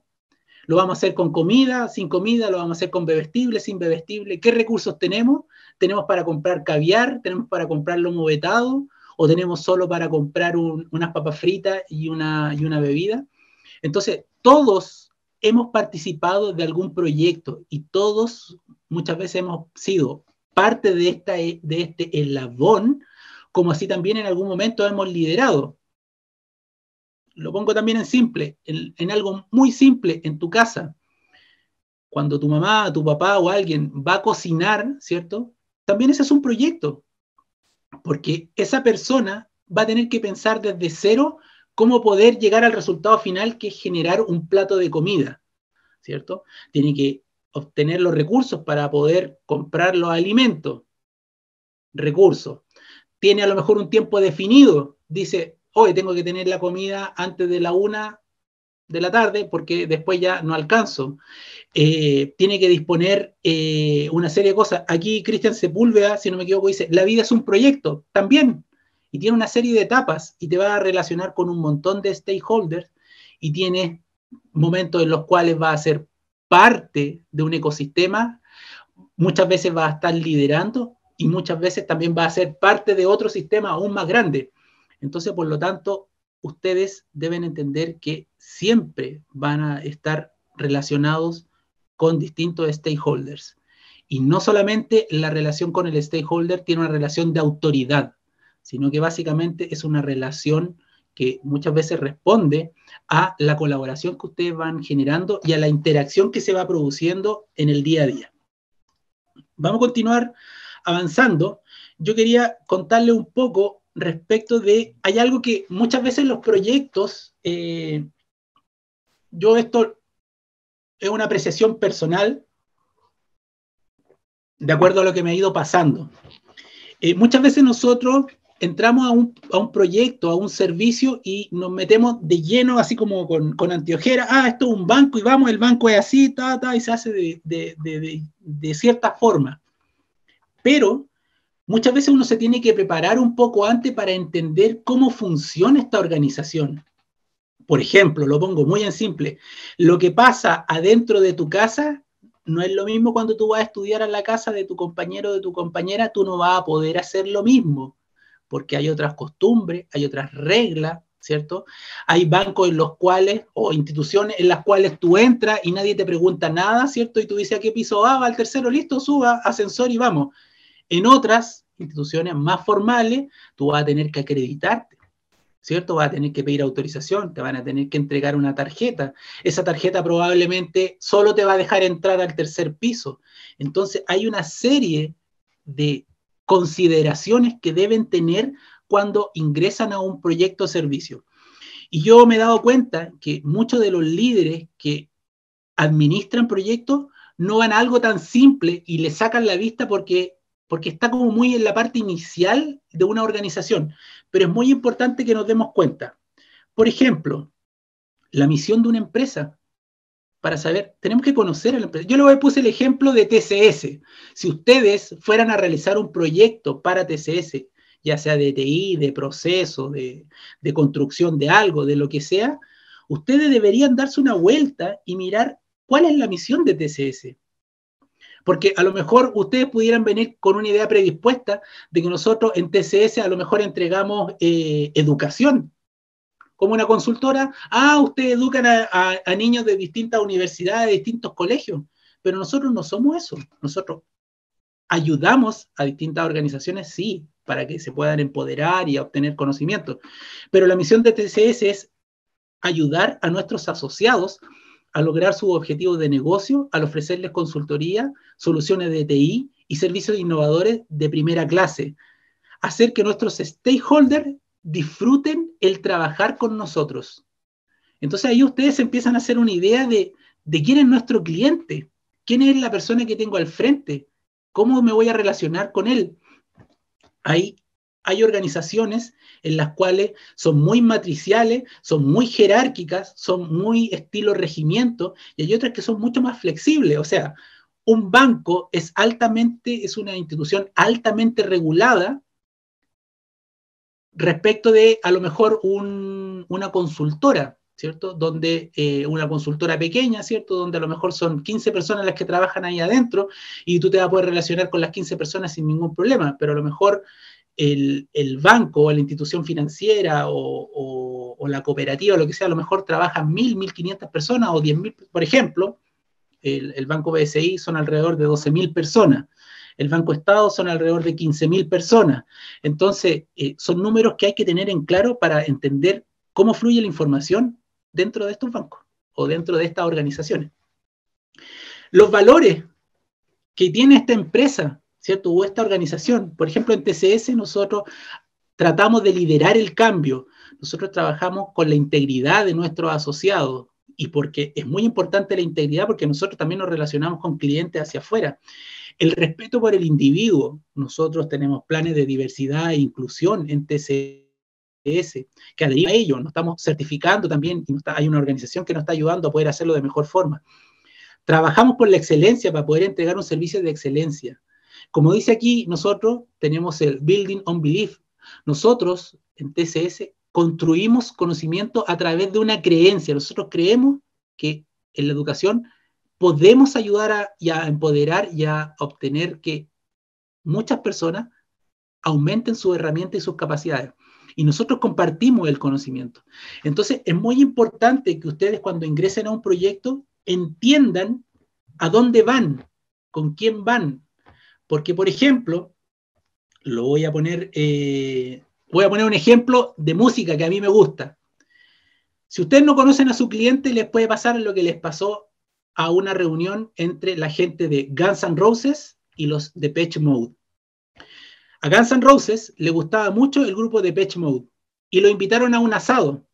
¿Lo vamos a hacer con comida, sin comida? ¿Lo vamos a hacer con bebestible, sin bebestible? ¿Qué recursos tenemos? ¿Tenemos para comprar caviar? ¿Tenemos para comprar lomo vetado? ¿O tenemos solo para comprar unas papas fritas y una bebida? Entonces, todos hemos participado de algún proyecto y todos muchas veces hemos sido parte de este eslabón, como así también en algún momento hemos liderado. Lo pongo también en simple, en algo muy simple, en tu casa. Cuando tu mamá, tu papá o alguien va a cocinar, ¿cierto? También ese es un proyecto, porque esa persona va a tener que pensar desde cero cómo poder llegar al resultado final, que es generar un plato de comida, ¿cierto? Tiene que obtener los recursos para poder comprar los alimentos. Recursos. Tiene a lo mejor un tiempo definido, dice, hoy tengo que tener la comida antes de la 1 de la tarde porque después ya no alcanzo. Tiene que disponer una serie de cosas. Aquí Cristian Sepúlveda, si no me equivoco, dice, la vida es un proyecto, también, y tiene una serie de etapas y te va a relacionar con un montón de stakeholders y tiene momentos en los cuales va a ser parte de un ecosistema, muchas veces va a estar liderando y muchas veces también va a ser parte de otro sistema aún más grande. Entonces, por lo tanto, ustedes deben entender que siempre van a estar relacionados con distintos stakeholders. Y no solamente la relación con el stakeholder tiene una relación de autoridad, sino que básicamente es una relación que muchas veces responde a la colaboración que ustedes van generando y a la interacción que se va produciendo en el día a día. Vamos a continuar avanzando. Yo quería contarle un poco respecto de, hay algo que muchas veces los proyectos, yo esto es una apreciación personal, de acuerdo a lo que me ha ido pasando. Muchas veces nosotros entramos a un proyecto, a un servicio y nos metemos de lleno, así como con anteojera. Esto es un banco y vamos, el banco es así, y se hace de cierta forma. Pero muchas veces uno se tiene que preparar un poco antes para entender cómo funciona esta organización. Por ejemplo, lo pongo muy en simple, lo que pasa adentro de tu casa no es lo mismo cuando tú vas a estudiar a la casa de tu compañero o de tu compañera, tú no vas a poder hacer lo mismo, porque hay otras costumbres, hay otras reglas, ¿cierto? Hay bancos en los cuales, o instituciones en las cuales tú entras y nadie te pregunta nada, ¿cierto? Y tú dices, ¿a qué piso va? Va al tercero, listo, suba, ascensor y vamos. En otras instituciones más formales, tú vas a tener que acreditarte, ¿cierto? Vas a tener que pedir autorización, te van a tener que entregar una tarjeta. Esa tarjeta probablemente solo te va a dejar entrar al tercer piso. Entonces, hay una serie de consideraciones que deben tener cuando ingresan a un proyecto o servicio. Y yo me he dado cuenta que muchos de los líderes que administran proyectos no van a algo tan simple y le sacan la vista porque está como muy en la parte inicial de una organización, pero es muy importante que nos demos cuenta. Por ejemplo, la misión de una empresa, para saber, tenemos que conocer a la empresa. Yo le puse el ejemplo de TCS. Si ustedes fueran a realizar un proyecto para TCS, ya sea de TI, de proceso, de construcción de algo, de lo que sea, ustedes deberían darse una vuelta y mirar cuál es la misión de TCS. Porque a lo mejor ustedes pudieran venir con una idea predispuesta de que nosotros en TCS a lo mejor entregamos educación. Como una consultora, ustedes educan a niños de distintas universidades, de distintos colegios, pero nosotros no somos eso. Nosotros ayudamos a distintas organizaciones, sí, para que se puedan empoderar y a obtener conocimiento. Pero la misión de TCS es ayudar a nuestros asociados a lograr sus objetivos de negocio, al ofrecerles consultoría, soluciones de TI y servicios innovadores de primera clase. Hacer que nuestros stakeholders disfruten el trabajar con nosotros. Entonces ahí ustedes empiezan a hacer una idea de quién es nuestro cliente, quién es la persona que tengo al frente, cómo me voy a relacionar con él. Hay organizaciones en las cuales son muy matriciales, son muy jerárquicas, son muy estilo regimiento, y hay otras que son mucho más flexibles. O sea, un banco es una institución altamente regulada respecto de, a lo mejor, una consultora, ¿cierto? Donde una consultora pequeña, ¿cierto? Donde a lo mejor son 15 personas las que trabajan ahí adentro y tú te vas a poder relacionar con las 15 personas sin ningún problema, pero a lo mejor el banco o la institución financiera o la cooperativa, lo que sea, a lo mejor trabajan 1.000, 1.500 personas o 10.000, por ejemplo, el Banco BCI son alrededor de 12.000 personas. El Banco Estado son alrededor de 15.000 personas. Entonces, son números que hay que tener en claro para entender cómo fluye la información dentro de estos bancos o dentro de estas organizaciones. Los valores que tiene esta empresa, ¿cierto? O esta organización. Por ejemplo, en TCS nosotros tratamos de liderar el cambio. Nosotros trabajamos con la integridad de nuestros asociados. Y porque es muy importante la integridad, porque nosotros también nos relacionamos con clientes hacia afuera. El respeto por el individuo. Nosotros tenemos planes de diversidad e inclusión en TCS, que adhieren a ello. Nos estamos certificando también, y hay una organización que nos está ayudando a poder hacerlo de mejor forma. Trabajamos por la excelencia para poder entregar un servicio de excelencia. Como dice aquí, nosotros tenemos el Building on Belief. Nosotros, en TCS, construimos conocimiento a través de una creencia. Nosotros creemos que en la educación podemos ayudar a empoderar y a obtener que muchas personas aumenten sus herramientas y sus capacidades. Y nosotros compartimos el conocimiento. Entonces, es muy importante que ustedes, cuando ingresen a un proyecto, entiendan a dónde van, con quién van. Porque, por ejemplo, voy a poner un ejemplo de música que a mí me gusta. Si ustedes no conocen a su cliente, les puede pasar lo que les pasó a una reunión entre la gente de Guns N' Roses y los Depeche Mode. A Guns N' Roses le gustaba mucho el grupo Depeche Mode y lo invitaron a un asado.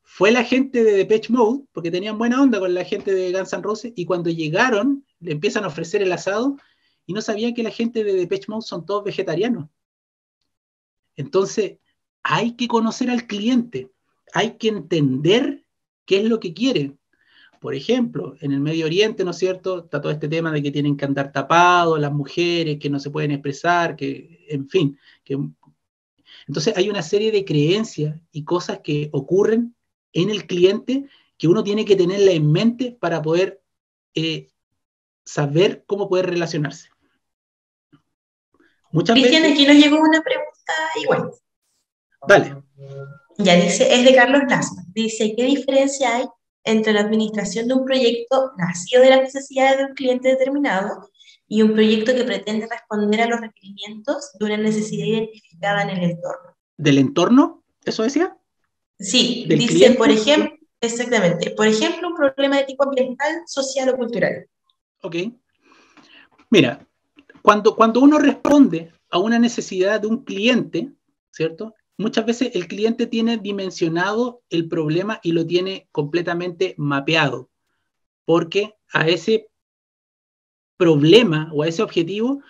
Fue la gente de Depeche Mode, porque tenían buena onda con la gente de Guns N' Roses, y cuando llegaron, le empiezan a ofrecer el asado y no sabían que la gente de Depeche Mode son todos vegetarianos. Entonces, hay que conocer al cliente, hay que entender qué es lo que quiere. Por ejemplo, en el Medio Oriente, ¿no es cierto?, está todo este tema de que tienen que andar tapados, las mujeres, que no se pueden expresar, que, en fin. Entonces, hay una serie de creencias y cosas que ocurren en el cliente que uno tiene que tenerla en mente para poder saber cómo poder relacionarse. Cristian, aquí nos llegó una pregunta igual. Dale. Ya dice, es de Carlos Lasma. Dice, ¿qué diferencia hay entre la administración de un proyecto nacido de las necesidades de un cliente determinado y un proyecto que pretende responder a los requerimientos de una necesidad identificada en el entorno? ¿Del entorno? ¿Eso decía? Sí, dice, cliente? Por ejemplo, exactamente. Por ejemplo, un problema de tipo ambiental, social o cultural. Ok. Mira, cuando uno responde a una necesidad de un cliente, ¿cierto? Muchas veces el cliente tiene dimensionado el problema y lo tiene completamente mapeado, porque a ese problema o a ese objetivo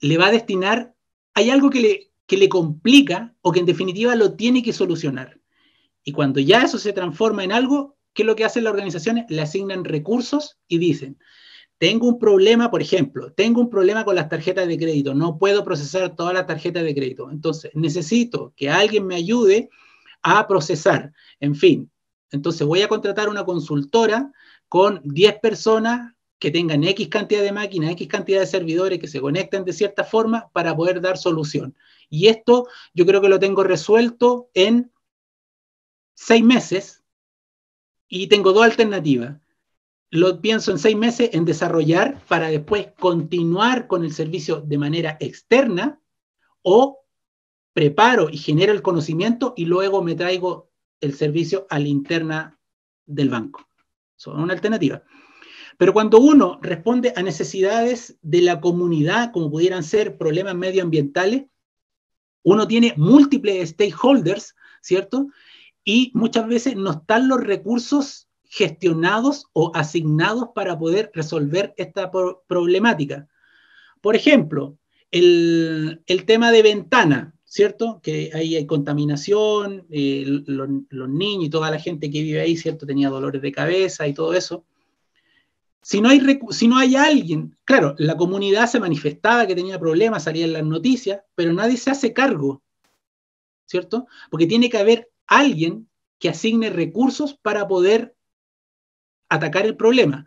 le va a destinar, hay algo que le complica o que en definitiva lo tiene que solucionar. Y cuando ya eso se transforma en algo, ¿qué es lo que hacen las organizaciones? Le asignan recursos y dicen, tengo un problema, por ejemplo, tengo un problema con las tarjetas de crédito, no puedo procesar todas las tarjetas de crédito, entonces necesito que alguien me ayude a procesar, en fin, entonces voy a contratar una consultora con 10 personas que tengan X cantidad de máquinas, X cantidad de servidores que se conecten de cierta forma para poder dar solución. Y esto yo creo que lo tengo resuelto en 6 meses y tengo dos alternativas. Lo pienso en 6 meses en desarrollar para después continuar con el servicio de manera externa, o preparo y genero el conocimiento y luego me traigo el servicio a la interna del banco. Son una alternativa. Pero cuando uno responde a necesidades de la comunidad, como pudieran ser problemas medioambientales, uno tiene múltiples stakeholders, ¿cierto? Y muchas veces no están los recursos gestionados o asignados para poder resolver esta problemática. Por ejemplo, el tema de ventana, ¿cierto? Que ahí hay contaminación, los niños y toda la gente que vive ahí, ¿cierto? Tenía dolores de cabeza y todo eso. Si no hay alguien, claro, la comunidad se manifestaba que tenía problemas, salía en las noticias, pero nadie se hace cargo, ¿cierto? Porque tiene que haber alguien que asigne recursos para poder atacar el problema.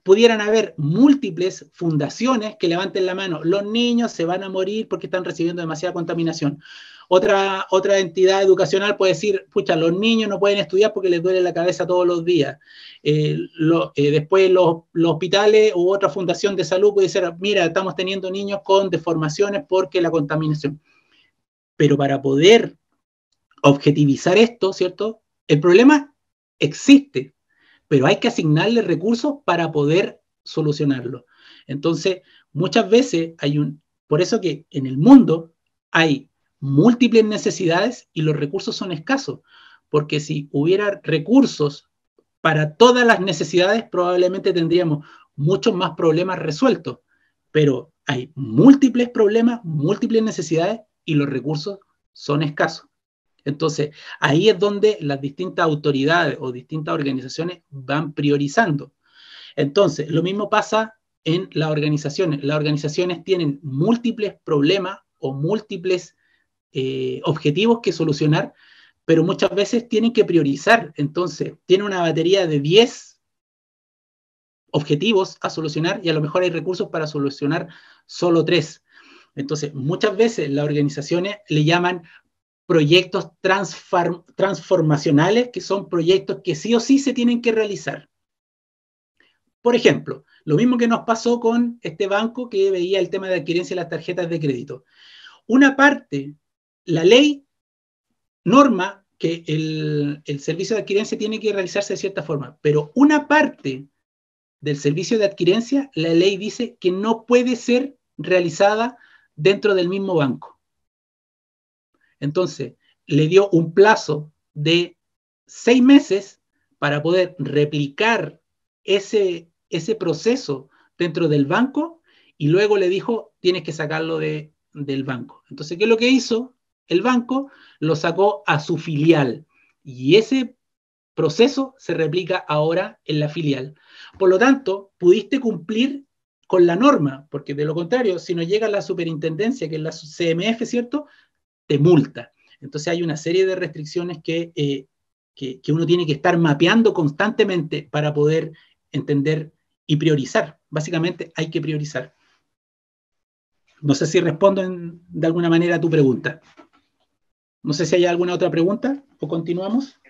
Pudieran haber múltiples fundaciones que levanten la mano. Los niños se van a morir porque están recibiendo demasiada contaminación. Otra entidad educacional puede decir, pucha, los niños no pueden estudiar porque les duele la cabeza todos los días. Después los hospitales u otra fundación de salud puede decir, mira, estamos teniendo niños con deformaciones porque la contaminación. Pero para poder objetivizar esto, ¿cierto? El problema existe, pero hay que asignarle recursos para poder solucionarlo. Entonces, muchas veces por eso que en el mundo hay múltiples necesidades y los recursos son escasos, porque si hubiera recursos para todas las necesidades, probablemente tendríamos muchos más problemas resueltos, pero hay múltiples problemas, múltiples necesidades y los recursos son escasos. Entonces, ahí es donde las distintas autoridades o distintas organizaciones van priorizando. Entonces, lo mismo pasa en las organizaciones. Las organizaciones tienen múltiples problemas o múltiples objetivos que solucionar, pero muchas veces tienen que priorizar. Entonces, tiene una batería de 10 objetivos a solucionar y a lo mejor hay recursos para solucionar solo 3. Entonces, muchas veces las organizaciones le llaman proyectos transformacionales, que son proyectos que sí o sí se tienen que realizar. Por ejemplo, lo mismo que nos pasó con este banco que veía el tema de adquirencia de las tarjetas de crédito. Una parte, la ley norma que el servicio de adquirencia tiene que realizarse de cierta forma, pero una parte del servicio de adquirencia, la ley dice que no puede ser realizada dentro del mismo banco. Entonces, le dio un plazo de 6 meses para poder replicar ese proceso dentro del banco y luego le dijo, tienes que sacarlo del banco. Entonces, ¿qué es lo que hizo? El banco lo sacó a su filial y ese proceso se replica ahora en la filial. Por lo tanto, pudiste cumplir con la norma, porque de lo contrario, si no llega a la superintendencia, que es la CMF, ¿cierto?, te multa. Entonces hay una serie de restricciones que uno tiene que estar mapeando constantemente para poder entender y priorizar. Básicamente hay que priorizar. No sé si respondo de alguna manera a tu pregunta. No sé si hay alguna otra pregunta o continuamos.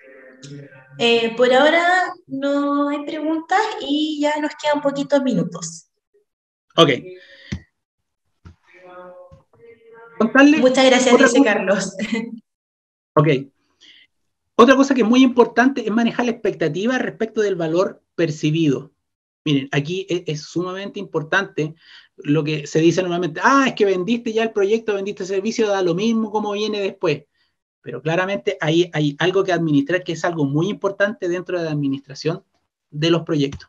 Por ahora no hay preguntas y ya nos quedan poquitos minutos. Ok. Muchas gracias, dice Carlos. Ok. Otra cosa que es muy importante es manejar la expectativa respecto del valor percibido. Miren, aquí es sumamente importante lo que se dice normalmente, es que vendiste ya el proyecto, vendiste el servicio, da lo mismo como viene después. Pero claramente hay algo que administrar que es algo muy importante dentro de la administración de los proyectos.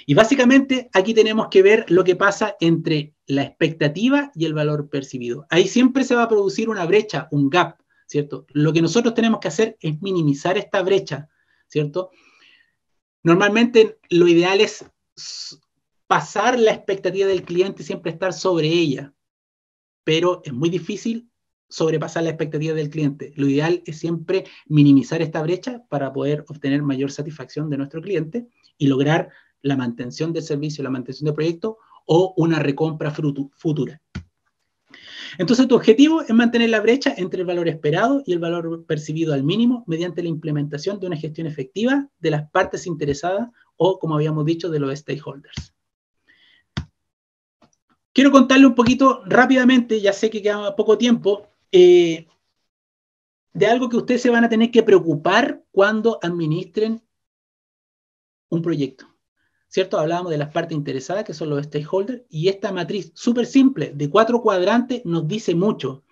Y básicamente aquí tenemos que ver lo que pasa entre la expectativa y el valor percibido. Ahí siempre se va a producir una brecha, un gap, ¿cierto? Lo que nosotros tenemos que hacer es minimizar esta brecha, ¿cierto? Normalmente lo ideal es pasar la expectativa del cliente y siempre estar sobre ella, pero es muy difícil sobrepasar la expectativa del cliente. Lo ideal es siempre minimizar esta brecha para poder obtener mayor satisfacción de nuestro cliente y lograr la mantención del servicio, la mantención del proyecto o una recompra futura. Entonces, tu objetivo es mantener la brecha entre el valor esperado y el valor percibido al mínimo mediante la implementación de una gestión efectiva de las partes interesadas o, como habíamos dicho, de los stakeholders. Quiero contarle un poquito rápidamente, ya sé que queda poco tiempo, de algo que ustedes se van a tener que preocupar cuando administren un proyecto. ¿Cierto? Hablábamos de las partes interesadas, que son los stakeholders, y esta matriz súper simple de 4 cuadrantes nos dice mucho.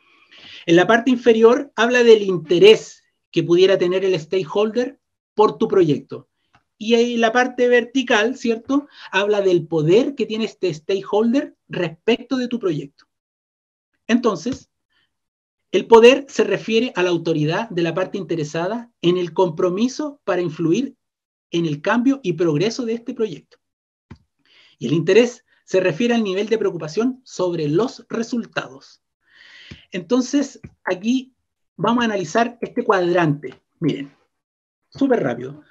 En la parte inferior habla del interés que pudiera tener el stakeholder por tu proyecto. Y ahí la parte vertical, ¿cierto? Habla del poder que tiene este stakeholder respecto de tu proyecto. Entonces, el poder se refiere a la autoridad de la parte interesada en el compromiso para influir en el cambio y progreso de este proyecto. Y el interés se refiere al nivel de preocupación sobre los resultados. Entonces, aquí vamos a analizar este cuadrante. Miren, súper rápido,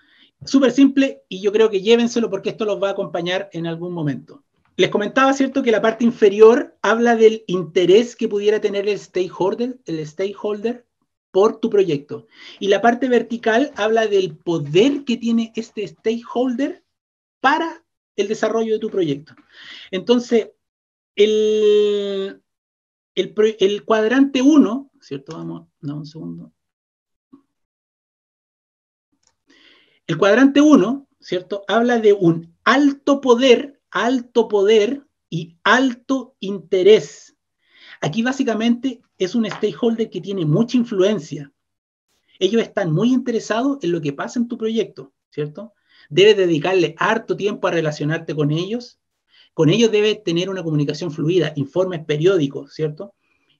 súper simple, y yo creo que llévenselo porque esto los va a acompañar en algún momento. Les comentaba, ¿cierto?, que la parte inferior habla del interés que pudiera tener el stakeholder por tu proyecto. Y la parte vertical habla del poder que tiene este stakeholder para el desarrollo de tu proyecto. Entonces, el cuadrante 1, ¿cierto? Vamos, no, un segundo. El cuadrante 1, ¿cierto?, habla de un alto poder y alto interés. Aquí básicamente es un stakeholder que tiene mucha influencia. Ellos están muy interesados en lo que pasa en tu proyecto, ¿cierto? Debes dedicarle harto tiempo a relacionarte con ellos. Con ellos debes tener una comunicación fluida, informes periódicos, ¿cierto?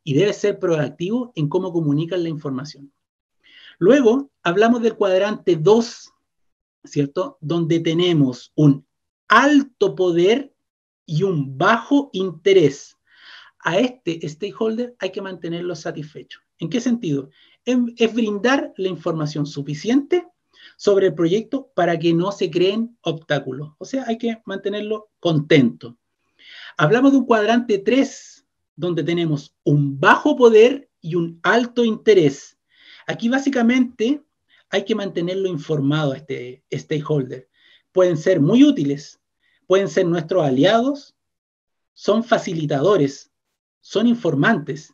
Y debes ser proactivo en cómo comunican la información. Luego hablamos del cuadrante 2, ¿cierto? Donde tenemos un alto poder y un bajo interés. A este stakeholder hay que mantenerlo satisfecho. ¿En qué sentido? Es brindar la información suficiente sobre el proyecto para que no se creen obstáculos. O sea, hay que mantenerlo contento. Hablamos de un cuadrante 3, donde tenemos un bajo poder y un alto interés. Aquí básicamente hay que mantenerlo informado a este stakeholder. Pueden ser muy útiles, pueden ser nuestros aliados, son facilitadores, son informantes,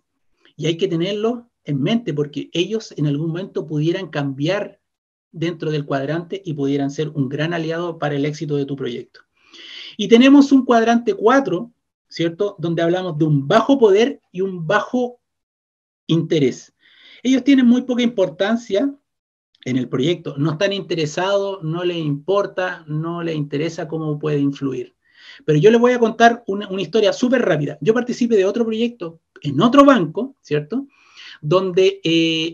y hay que tenerlo en mente porque ellos en algún momento pudieran cambiar dentro del cuadrante y pudieran ser un gran aliado para el éxito de tu proyecto. Y tenemos un cuadrante 4, ¿cierto?, donde hablamos de un bajo poder y un bajo interés. Ellos tienen muy poca importancia en el proyecto, no están interesados, no les importa, no les interesa cómo puede influir. Pero yo les voy a contar una historia súper rápida. Yo participé de otro proyecto en otro banco, ¿cierto?, donde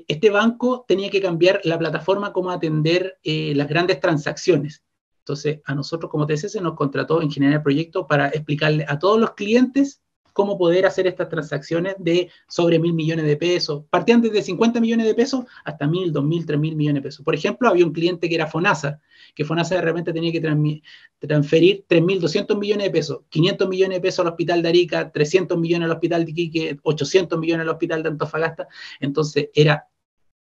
este banco tenía que cambiar la plataforma cómo atender las grandes transacciones. Entonces, a nosotros como TCS nos contrató en general el proyecto para explicarle a todos los clientes cómo poder hacer estas transacciones de sobre 1.000 millones de pesos. Partían desde 50 millones de pesos hasta 1.000, 2.000, 3.000 millones de pesos. Por ejemplo, había un cliente que era FONASA, que FONASA de repente tenía que transferir 3.200 millones de pesos, 500 millones de pesos al hospital de Arica, 300 millones al hospital de Iquique, 800 millones al hospital de Antofagasta. Entonces, era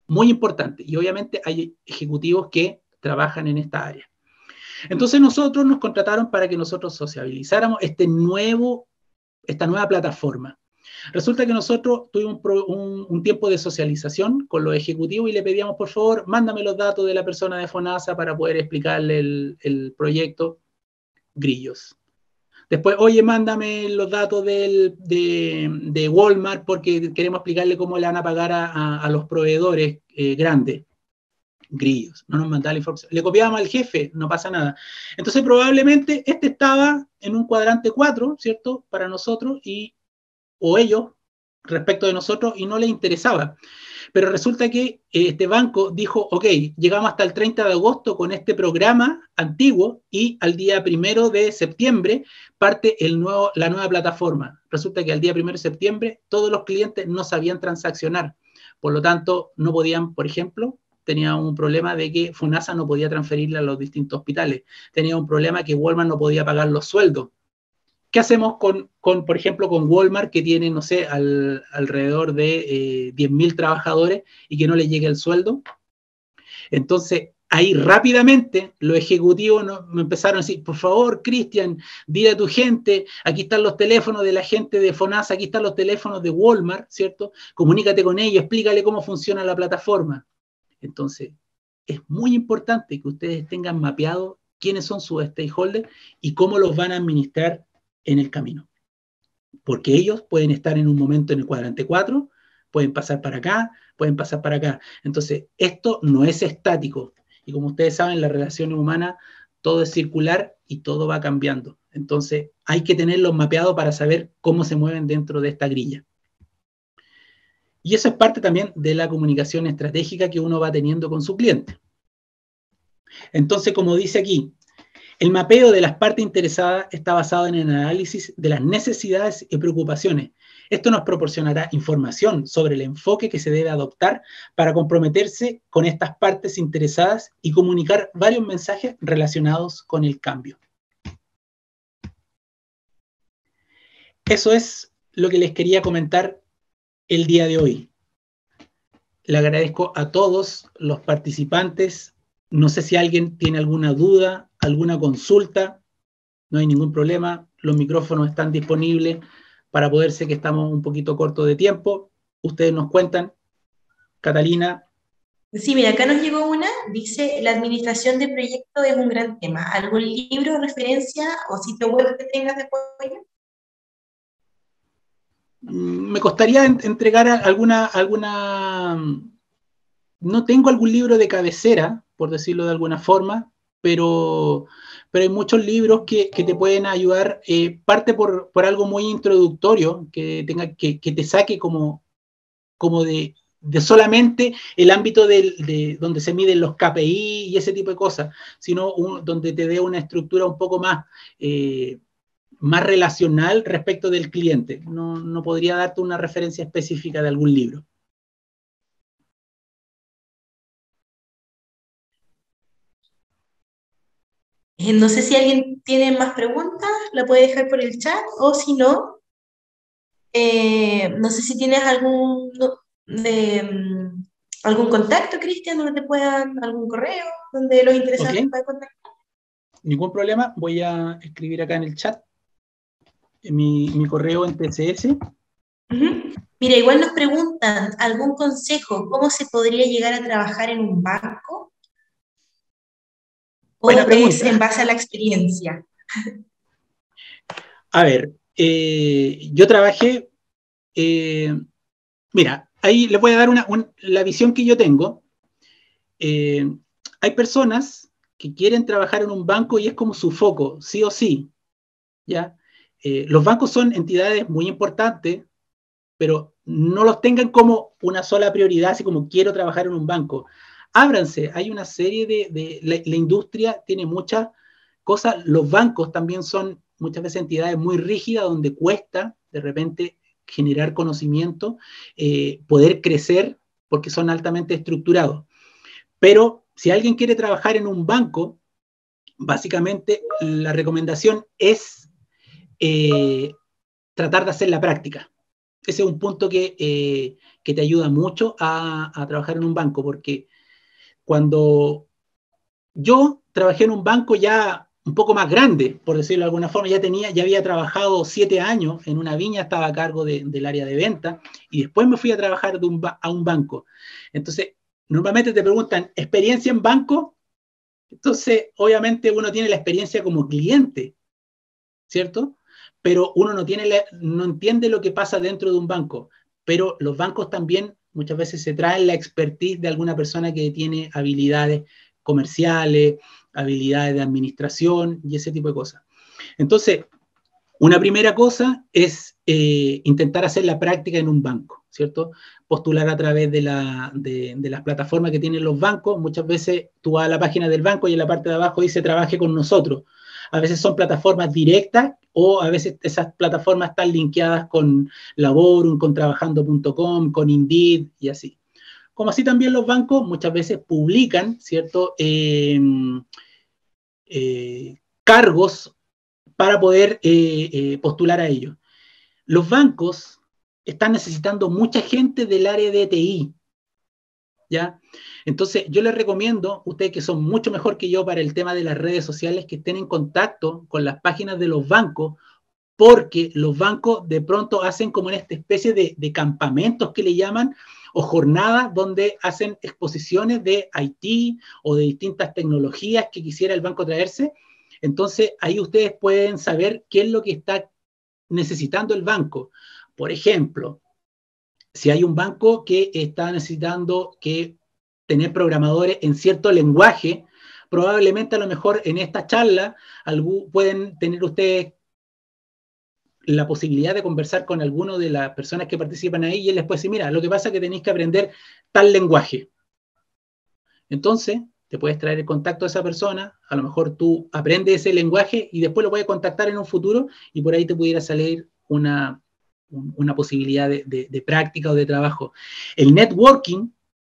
muy importante. Y obviamente hay ejecutivos que trabajan en esta área. Entonces, nosotros nos contrataron para que nosotros sociabilizáramos esta nueva plataforma. Resulta que nosotros tuvimos un tiempo de socialización con los ejecutivos y le pedíamos, por favor, mándame los datos de la persona de FONASA para poder explicarle el proyecto. Grillos. Después, oye, mándame los datos de Walmart porque queremos explicarle cómo le van a pagar a los proveedores grandes. Grillos, no nos mandaba la información. Le copiábamos al jefe, no pasa nada. Entonces, probablemente este estaba en un cuadrante 4, ¿cierto?, para nosotros, o ellos, respecto de nosotros, y no les interesaba. Pero resulta que este banco dijo, ok, llegamos hasta el 30 de agosto con este programa antiguo y al día 1 de septiembre parte la nueva plataforma. Resulta que al día 1 de septiembre todos los clientes no sabían transaccionar. Por lo tanto, no podían, por ejemplo, tenía un problema de que FONASA no podía transferirle a los distintos hospitales. Tenía un problema que Walmart no podía pagar los sueldos. ¿Qué hacemos por ejemplo, con Walmart, que tiene, no sé, alrededor de 10.000 trabajadores y que no le llegue el sueldo? Entonces, ahí rápidamente los ejecutivos me empezaron a decir, por favor, Cristian, dile a tu gente, aquí están los teléfonos de la gente de FONASA, aquí están los teléfonos de Walmart, ¿cierto? Comunícate con ellos, explícale cómo funciona la plataforma. Entonces, es muy importante que ustedes tengan mapeado quiénes son sus stakeholders y cómo los van a administrar en el camino. Porque ellos pueden estar en un momento en el cuadrante 4, pueden pasar para acá, pueden pasar para acá. Entonces, esto no es estático. Y como ustedes saben, las relaciones humanas, todo es circular y todo va cambiando. Entonces, hay que tenerlos mapeados para saber cómo se mueven dentro de esta grilla. Y eso es parte también de la comunicación estratégica que uno va teniendo con su cliente. Entonces, como dice aquí, El mapeo de las partes interesadas está basado en el análisis de las necesidades y preocupaciones. Esto nos proporcionará información sobre el enfoque que se debe adoptar para comprometerse con estas partes interesadas y comunicar varios mensajes relacionados con el cambio. Eso es lo que les quería comentar el día de hoy. Le agradezco a todos los participantes. No sé si alguien tiene alguna duda, alguna consulta. No hay ningún problema. Los micrófonos están disponibles para poder ser que estamos un poquito cortos de tiempo. Ustedes nos cuentan. Catalina. Sí, mira, acá nos llegó una, dice, la administración de proyectos es un gran tema. ¿Algún libro, referencia o sitio web que tengas de apoyo? Me costaría entregar alguna, no tengo algún libro de cabecera, por decirlo de alguna forma, pero hay muchos libros que te pueden ayudar, parte por algo muy introductorio, que te saque como de solamente el ámbito de donde se miden los KPI y ese tipo de cosas, sino donde te dé una estructura un poco más relacional respecto del cliente. No podría darte una referencia específica de algún libro. No sé si alguien tiene más preguntas, la puede dejar por el chat, o si no, no sé si tienes algún contacto, Cristian, donde te puedan, algún correo, donde los interesados te puedan contactar. Ningún problema, voy a escribir acá en el chat mi correo en TCS. Mira, igual nos preguntan, ¿algún consejo? ¿Cómo se podría llegar a trabajar en un banco? ¿O es en base a la experiencia? A ver, yo trabajé, mira, ahí les voy a dar la visión que yo tengo. Hay personas que quieren trabajar en un banco y es como su foco, sí o sí, ¿ya? Los bancos son entidades muy importantes, pero no los tengan como una sola prioridad, así como quiero trabajar en un banco. Ábranse, hay una serie la industria tiene muchas cosas, los bancos también son muchas veces entidades muy rígidas donde cuesta de repente generar conocimiento, poder crecer porque son altamente estructurados. Pero si alguien quiere trabajar en un banco, básicamente la recomendación es tratar de hacer la práctica. Ese es un punto que te ayuda mucho a trabajar en un banco, porque cuando yo trabajé en un banco ya un poco más grande, por decirlo de alguna forma, ya había trabajado 7 años en una viña, estaba a cargo del área de venta, y después me fui a trabajar a un banco. Entonces, normalmente te preguntan, ¿experiencia en banco? Entonces, obviamente uno tiene la experiencia como cliente, ¿cierto? Pero uno no entiende lo que pasa dentro de un banco. Pero los bancos también muchas veces se traen la expertise de alguna persona que tiene habilidades comerciales, habilidades de administración y ese tipo de cosas. Entonces, una primera cosa es intentar hacer la práctica en un banco, ¿cierto? Postular a través de las plataformas que tienen los bancos. Muchas veces tú vas a la página del banco y en la parte de abajo dice trabaje con nosotros. A veces son plataformas directas o a veces esas plataformas están linkeadas con Laborum, con trabajando.com, con Indeed y así. Como así también los bancos muchas veces publican, ¿cierto? Cargos para poder postular a ellos. Los bancos están necesitando mucha gente del área de TI, ¿ya? Entonces, yo les recomiendo, ustedes que son mucho mejor que yo para el tema de las redes sociales, que estén en contacto con las páginas de los bancos, porque los bancos de pronto hacen como en esta especie de campamentos que le llaman, o jornadas donde hacen exposiciones de IT o de distintas tecnologías que quisiera el banco traerse. Entonces, ahí ustedes pueden saber qué es lo que está necesitando el banco. Por ejemplo, si hay un banco que está necesitando tener programadores en cierto lenguaje, probablemente a lo mejor en esta charla pueden tener ustedes la posibilidad de conversar con alguno de las personas que participan ahí y él les puede decir, mira, lo que pasa es que tenéis que aprender tal lenguaje. Entonces, te puedes traer el contacto de esa persona, a lo mejor tú aprendes ese lenguaje y después lo puedes contactar en un futuro y por ahí te pudiera salir una posibilidad de práctica o de trabajo. El networking,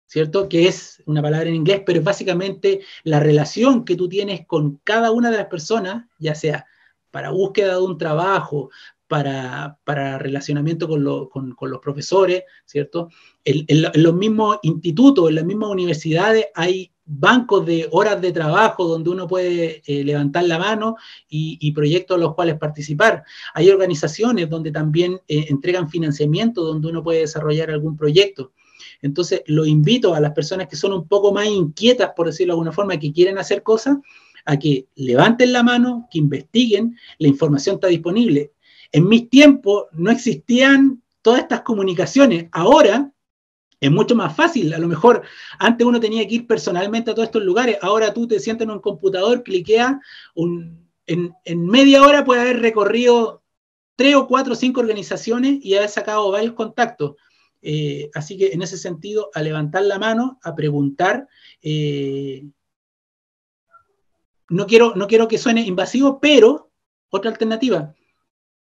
¿cierto? Que es una palabra en inglés, pero es básicamente la relación que tú tienes con cada una de las personas, ya sea para búsqueda de un trabajo, para relacionamiento con los profesores, ¿cierto? En los mismos institutos, en las mismas universidades hay bancos de horas de trabajo donde uno puede levantar la mano y proyectos a los cuales participar. Hay organizaciones donde también entregan financiamiento, donde uno puede desarrollar algún proyecto. Entonces, lo invito a las personas que son un poco más inquietas, por decirlo de alguna forma, que quieren hacer cosas, a que levanten la mano, que investiguen, la información está disponible. En mis tiempos no existían todas estas comunicaciones. Ahora es mucho más fácil. A lo mejor antes uno tenía que ir personalmente a todos estos lugares. Ahora tú te sientas en un computador, cliqueas, en media hora puedes haber recorrido 3 o 4 o 5 organizaciones y haber sacado varios contactos. Así que en ese sentido, a levantar la mano, a preguntar. No quiero que suene invasivo, pero otra alternativa.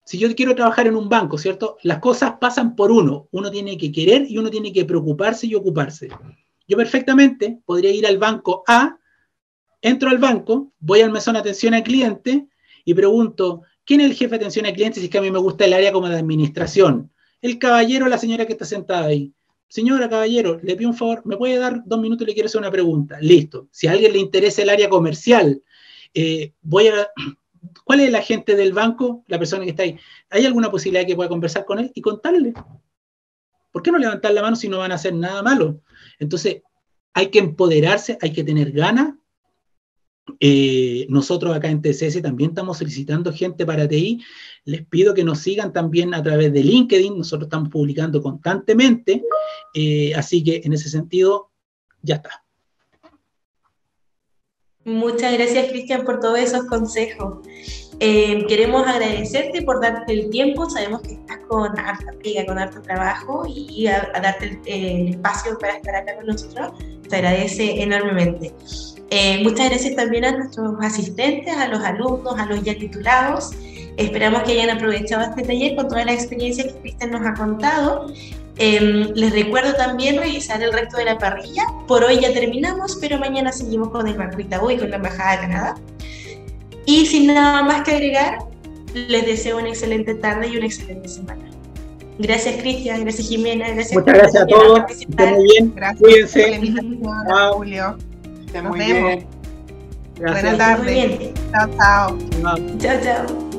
Si yo quiero trabajar en un banco, ¿cierto? Las cosas pasan por uno. Uno tiene que querer y uno tiene que preocuparse y ocuparse. Yo perfectamente podría ir al banco A, entro al banco, voy al mesón de atención al cliente y pregunto, ¿quién es el jefe de atención al cliente? Si es que a mí me gusta el área como de administración. El caballero o la señora que está sentada ahí. Señora, caballero, le pido un favor, ¿me puede dar 2 minutos y le quiero hacer una pregunta? Listo. Si a alguien le interesa el área comercial, ¿cuál es el agente del banco? La persona que está ahí. ¿Hay alguna posibilidad que pueda conversar con él y contarle? ¿Por qué no levantar la mano si no van a hacer nada malo? Entonces, hay que empoderarse, hay que tener ganas. Nosotros acá en TCS también estamos solicitando gente para TI. Les pido que nos sigan también a través de LinkedIn. Nosotros estamos publicando constantemente. Así que en ese sentido, ya está. Muchas gracias, Cristian, por todos esos consejos. Queremos agradecerte por darte el tiempo. Sabemos que estás con harta pega, con harto trabajo y a darte el espacio para estar acá con nosotros. Te agradece enormemente. Muchas gracias también a nuestros asistentes, a los alumnos, a los ya titulados. Esperamos que hayan aprovechado este taller con toda la experiencia que Cristian nos ha contado. Les recuerdo también revisar el resto de la parrilla. Por hoy ya terminamos, pero mañana seguimos con el Banco Itaú y con la Embajada de Canadá. Y sin nada más que agregar, les deseo una excelente tarde y una excelente semana. Gracias, Cristian. Gracias, Jimena. Gracias. Muchas gracias a todos. Estén muy bien. Gracias. Cuídense. Chao, Julio. Nos vemos. Gracias. Buenas tardes. Muy bien. Chao, chao. Chao, chao.